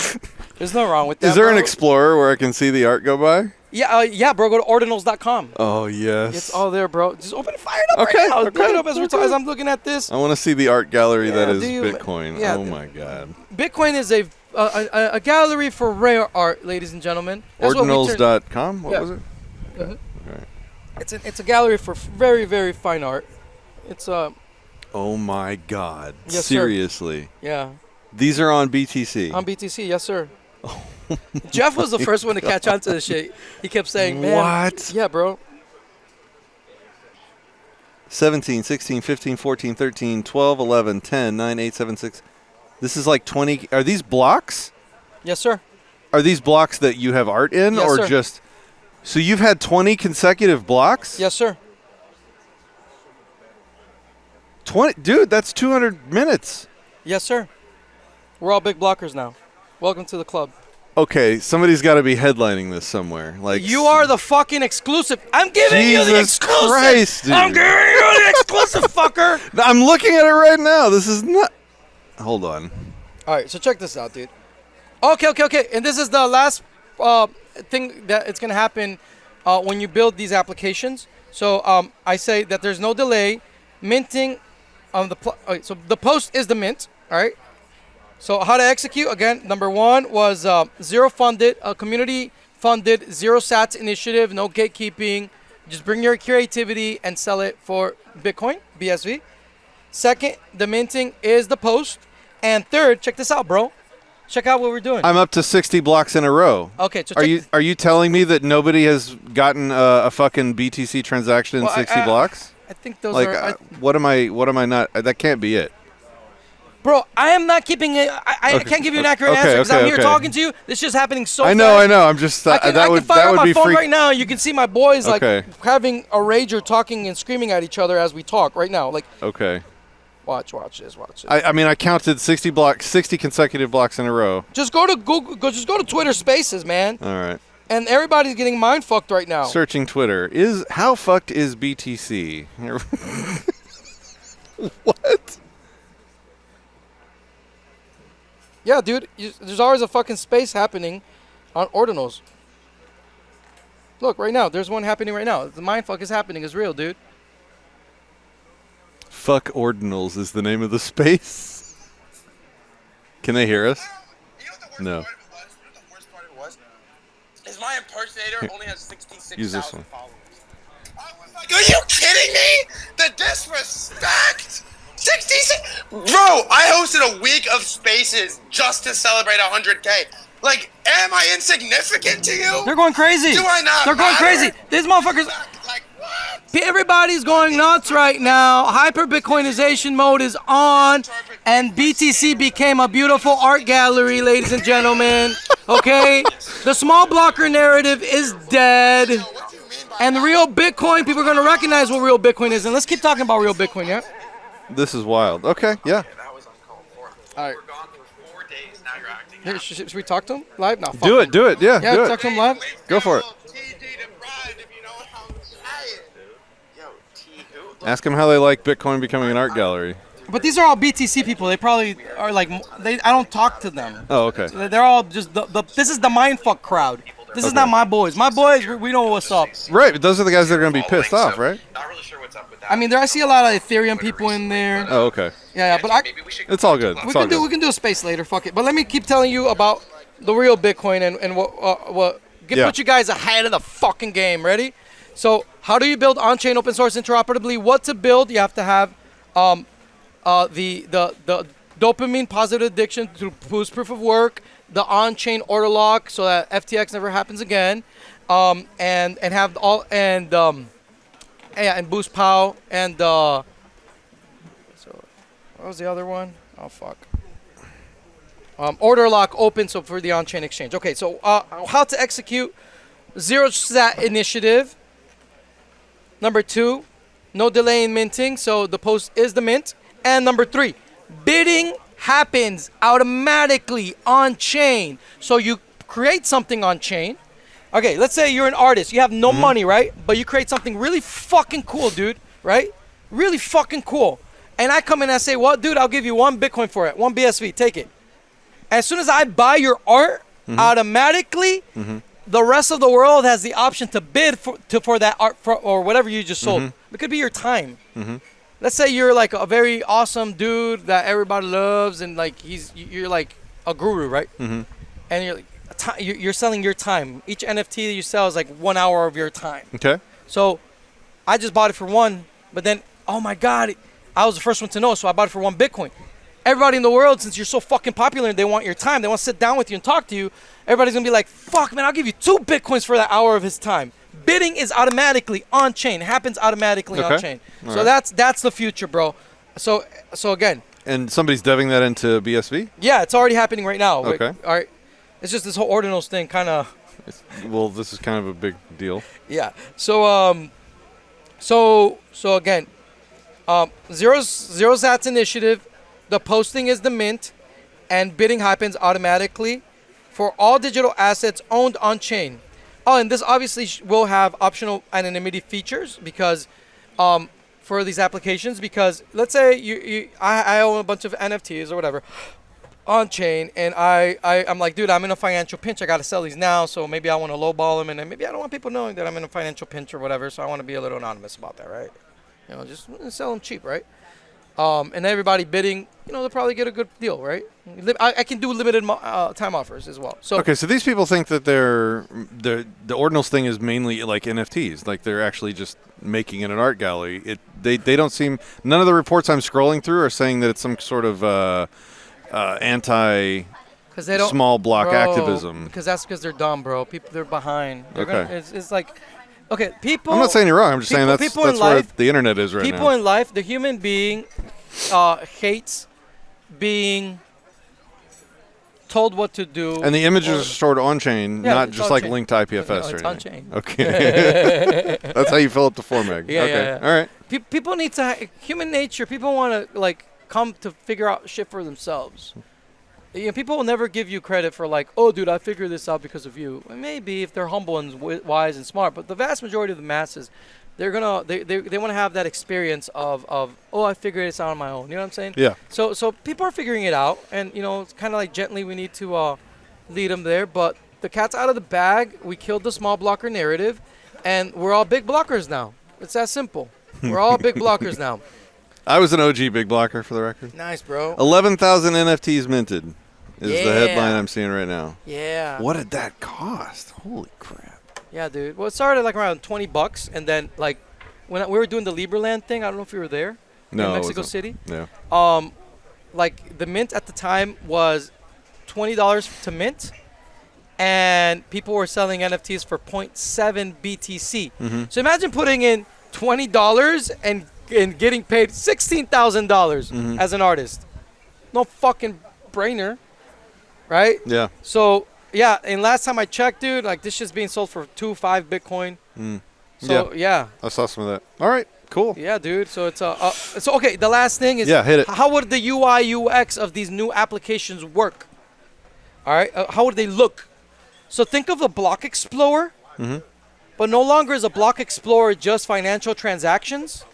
There's no wrong with that. Is there an explorer where I can see the art go by? Yeah, bro. Go to ordinals.com. Oh yes. It's all there, bro. Just open it, fire it up right now. Open it up as I'm looking at this. I want to see the art gallery that is Bitcoin. Yeah, oh my god. Bitcoin is a gallery for rare art, ladies and gentlemen. Ordinals.com? What was it? Mm-hmm. All right. It's a gallery for very, very fine art. It's Oh my god. Yes, seriously. Sir. Yeah. These are on BTC. On BTC, yes, sir. Jeff was the first one to catch on to this shit. He kept saying, man. What? Yeah, bro. 17, 16, 15, 14, 13, 12, 11, 10, 9, 8, 7, 6. This is like 20. Are these blocks? Yes, sir. Are these blocks that you have art in, yes, or sir. just? So you've had 20 consecutive blocks? Yes, sir. 20, dude. That's 200 minutes. Yes, sir. We're all big blockers now. Welcome to the club. Okay, somebody's got to be headlining this somewhere. Like you are the fucking exclusive. I'm giving you the exclusive. Christ, dude. I'm giving you the exclusive, fucker. I'm looking at it right now. This is not. Hold on. All right, so check this out, dude. Okay. And this is the last thing that it's gonna happen when you build these applications. So I say that there's no delay. Minting on the so the post is the mint. All right. So how to execute, again, number one was zero funded, community funded, 0 sats initiative, no gatekeeping, Just bring your creativity and sell it for Bitcoin, BSV. Second, the minting is the post. And third, check this out, bro. Check out what we're doing. I'm up to 60 blocks in a row. Okay, so are you telling me that nobody has gotten a fucking BTC transaction in 60 blocks? I think those like, are. What am I not? That can't be it. Bro, I am not keeping it. I can't give you an accurate answer because I'm here talking to you. This is just happening so fast. I know. I'm just I can fire up my phone right now. You can see my boys like Okay. having a rage or talking and screaming at each other as we talk right now. Like, Okay. watch this. I mean, I counted 60 consecutive blocks in a row. Just go to Google. Just go to Twitter Spaces, man. All right. And everybody's getting mind fucked right now. Searching Twitter. How fucked is BTC? What? Yeah, dude. There's always a fucking space happening on Ordinals. Look, right now. There's one happening right now. The mind fuck is happening. It's real, dude. Fuck Ordinals is the name of the space. Can they hear us? No. The worst part of it was is my impersonator only has 66,000 followers. I was like, are you kidding me? The disrespect! 66. Bro, I hosted a week of spaces just to celebrate 100K. Like, am I insignificant to you? They're going crazy. Do I not They're going matter? crazy. These motherfuckers. Like, what? Everybody's going nuts right now. Hyperbitcoinization mode is on, and BTC became a beautiful art gallery, ladies and gentlemen. Okay? The small blocker narrative is dead. And the real Bitcoin, people are going to recognize what real Bitcoin is. And let's keep talking about real Bitcoin, yeah? This is wild. Okay, yeah. That was uncalled for. All right. We're gone for 4 days. Now you're acting Here, out. should we talk to him live? No, fuck Do him. it. Do it. Yeah, Yeah, do talk it. to him live. Go for it. TD to Pride, if you know what I'm saying. Yo, T who? Ask them how they like Bitcoin becoming an art gallery. But these are all BTC people. They probably are like, I don't talk to them. Oh, okay. They're all just, this is the mindfuck crowd. This is not my boys. My boys, we know what's up. Right, but those are the guys that are going to be pissed off, right? Not really sure what's up with that. I mean, I see a lot of Ethereum people in there. Oh, okay. Yeah, but Maybe we should It's all good. we It's all can do good. a space later. Fuck it. But let me keep telling you about the real Bitcoin and Yeah. put you guys ahead of the fucking game. Ready? So, how do you build on-chain open source interoperably? What to build? You have to have the dopamine positive addiction to boost proof of work, the on-chain order lock so that FTX never happens again, and have all and boost POW and so what was the other one? Oh fuck. Order lock open so for the on-chain exchange. Okay, so how to execute zero sat initiative. Number 2, no delay in minting, so the post is the mint. And number 3, bidding happens automatically on chain. So you create something on chain. Okay, let's say you're an artist. You have no money, right? But you create something really fucking cool, dude, right? Really fucking cool. And I come in and I say, well, dude, I'll give you 1 Bitcoin for it, 1 BSV, take it. As soon as I buy your art, automatically, the rest of the world has the option to bid for that art or whatever you just sold. It could be your time. Let's say you're like a very awesome dude that everybody loves, and like you're like a guru, right? And you're like you're selling your time. Each NFT that you sell is like 1 hour of your time. Okay. So I just bought it for 1, but then oh my god, I was the first one to know, so I bought it for 1 Bitcoin. Everybody in the world, since you're so fucking popular and they want your time, they want to sit down with you and talk to you, everybody's gonna be like, fuck man, I'll give you 2 Bitcoins for that hour of his time. Bidding is automatically on chain, happens automatically on chain. All so right. that's the future, bro. So again, And somebody's deving that into BSV? yeah, it's already happening right now. Okay. All right. It's just this whole Ordinals thing kind of. Well, this is kind of a big deal. Yeah. So again, zero sats initiative. The posting is the mint, and bidding happens automatically for all digital assets owned on chain. Oh, and this obviously will have optional anonymity features because for these applications, because let's say I own a bunch of NFTs or whatever on chain, and I'm like, dude, I'm in a financial pinch. I got to sell these now, so maybe I want to lowball them, and then maybe I don't want people knowing that I'm in a financial pinch or whatever, so I want to be a little anonymous about that, right? You know, just sell them cheap, right? and everybody bidding, they'll probably get a good deal, right? I can do limited time offers as well. So okay, so these people think that the Ordinals thing is mainly like NFTs, like they're actually just making it an art gallery. They don't seem, none of the reports I'm scrolling through are saying that it's some sort of anti small block activism. Because they're dumb, bro. They're behind. It's like, okay, people. I'm not saying you're wrong. I'm just saying that's where the internet is right now. People in life, the human being hates being told what to do. And the images are stored on-chain, not just like linked to IPFS or anything. It's on-chain. Okay. That's how you fill up the 4 meg. Yeah, okay. yeah. All right. People need to, human nature, people want to like come to figure out shit for themselves. People will never give you credit for like, oh, dude, I figured this out because of you. Maybe if they're humble and wise and smart, but the vast majority of the masses, they want to have that experience of oh, I figured this out on my own. You know what I'm saying? Yeah. So people are figuring it out, and it's kind of like gently we need to lead them there. But the cat's out of the bag. We killed the small blocker narrative, and we're all big blockers now. It's that simple. We're all big blockers now. I was an OG big blocker for the record. Nice, bro. 11,000 NFTs minted is the headline I'm seeing right now. Yeah. What did that cost? Holy crap. Yeah, dude. Well, it started like around $20, and then like when we were doing the Libertarian thing, I don't know if you were there. No, in Mexico City. Yeah. Like the mint at the time was $20 to mint, and people were selling NFTs for 0.7 BTC. Mm-hmm. So imagine putting in $20 and getting paid $16,000 as an artist. No fucking brainer, right? Yeah. So yeah, and last time I checked, dude, like this shit's being sold for 2.5 Bitcoin. So yeah, I saw some of that. All right, cool. yeah, dude. So it's so okay. The last thing is, hit it. How would the UI UX of these new applications work? All right, how would they look? So think of a block explorer, but no longer is a block explorer just financial transactions.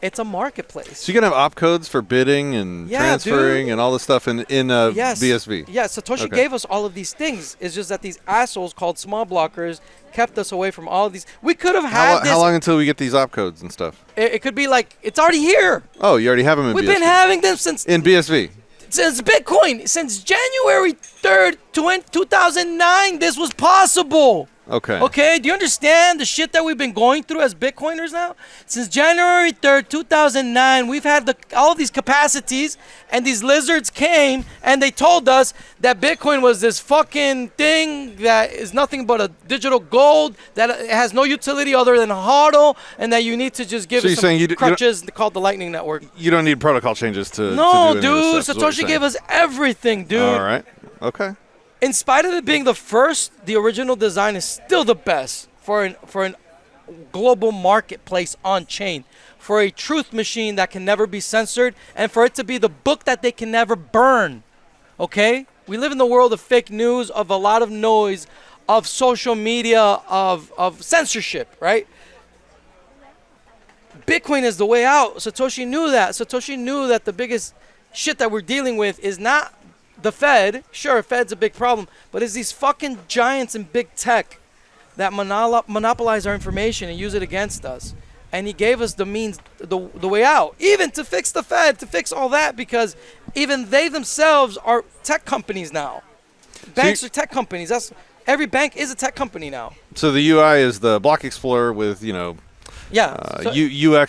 It's a marketplace. So you can have opcodes for bidding and transferring and all this stuff in BSV. Yeah, Satoshi gave us all of these things. It's just that these assholes called small blockers kept us away from all of these. We could have had this. How long until we get these opcodes and stuff? It could be like, it's already here. Oh, you already have them in BSV. We've been having them since BSV. Since Bitcoin. Since January 3rd, 2009, this was possible. Okay, do you understand the shit that we've been going through as Bitcoiners now? Since January 3rd, 2009, we've had all these capacities, and these lizards came, and they told us that Bitcoin was this fucking thing that is nothing but a digital gold, that it has no utility other than hodl, and that you need to just give it some crutches called the Lightning Network. You don't need protocol changes to No, to do dude, this stuff, Satoshi gave us everything, dude. All right, okay. In spite of it being the first, the original design is still the best for an global marketplace on chain, for a truth machine that can never be censored, and for it to be the book that they can never burn. Okay? We live in the world of fake news, of a lot of noise, of social media, of censorship, right? Bitcoin is the way out. Satoshi knew that. Satoshi knew that the biggest shit that we're dealing with is not the Fed. Sure, Fed's a big problem, but it's these fucking giants in big tech that monopolize our information and use it against us. And he gave us the means, the way out, even to fix the Fed, to fix all that, because even they themselves are tech companies now. Banks are tech companies. Every bank is a tech company now. So the UI is the block explorer with, UX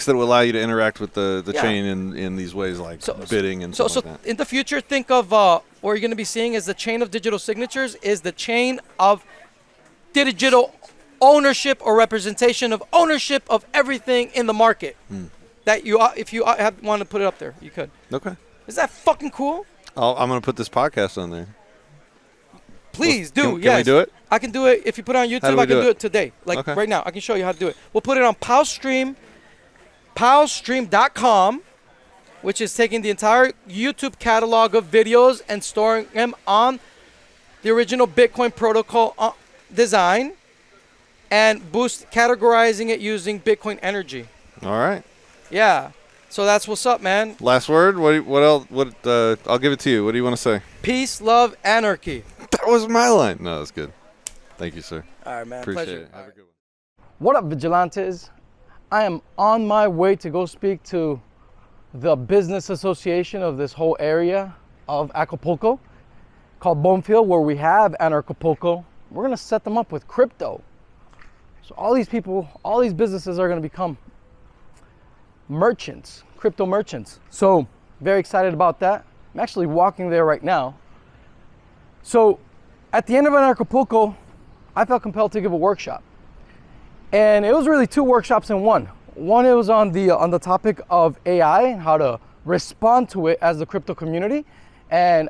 that will allow you to interact with the chain in these ways like bidding and stuff like that. In the future, think of what you're going to be seeing is the chain of digital signatures is the chain of digital ownership or representation of ownership of everything in the market. That if you want to put it up there, you could. Okay. Is that fucking cool? I'm going to put this podcast on there. Please do. Can we do it? I can do it. If you put it on YouTube, I can do it today. Like right now. I can show you how to do it. We'll put it on powstream.com, which is taking the entire YouTube catalog of videos and storing them on the original Bitcoin protocol design and categorizing it using Bitcoin energy. All right. Yeah. So that's what's up, man. Last word? What else? I'll give it to you. What do you want to say? Peace, love, anarchy. That was my line. No, that's good. Thank you, sir. All right, man. Appreciate Pleasure. it. Have a good one. What up, Vigilantes? I am on my way to go speak to the business association of this whole area of Acapulco called Bonefield, where we have Anarchapulco. We're gonna set them up with crypto. So all these people, all these businesses are gonna become merchants, crypto merchants. So very excited about that. I'm actually walking there right now. So at the end of Anarchapulco, I felt compelled to give a workshop. And it was really two workshops in one. One, it was on the topic of AI and how to respond to it as the crypto community. And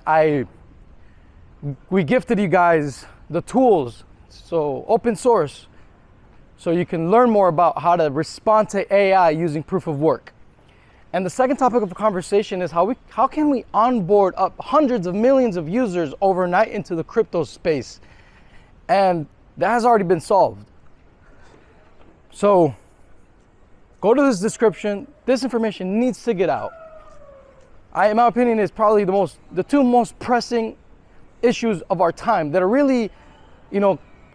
we gifted you guys the tools, so open source, so you can learn more about how to respond to AI using proof of work. And the second topic of conversation is how can we onboard up hundreds of millions of users overnight into the crypto space? And that has already been solved. So go to this description. This information needs to get out. In my opinion, is probably the two most pressing issues of our time that are really,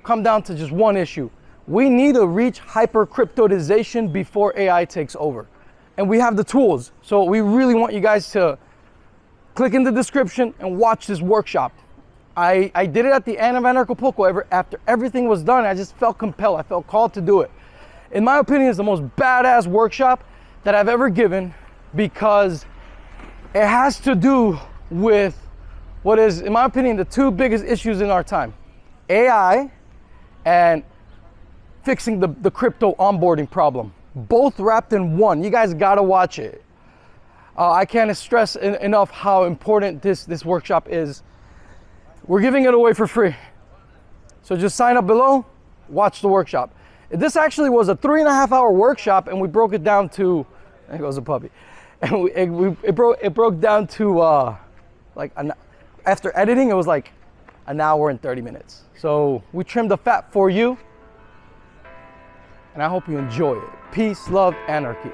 come down to just one issue. We need to reach hyper-cryptodization before AI takes over. And we have the tools. So we really want you guys to click in the description and watch this workshop. I did it at the end of Anarchapulco. After everything was done, I just felt compelled. I felt called to do it. In my opinion, it's the most badass workshop that I've ever given, because it has to do with what is, in my opinion, the two biggest issues in our time: AI and fixing the crypto onboarding problem. Both wrapped in one. You guys gotta watch it. I can't stress enough how important this workshop is. We're giving it away for free. So just sign up below, watch the workshop. This actually was a 3.5-hour workshop, and we broke it down to, there goes a puppy. And it broke down to after editing, it was like an hour and 30 minutes. So we trimmed the fat for you, and I hope you enjoy it. Peace, love, anarchy.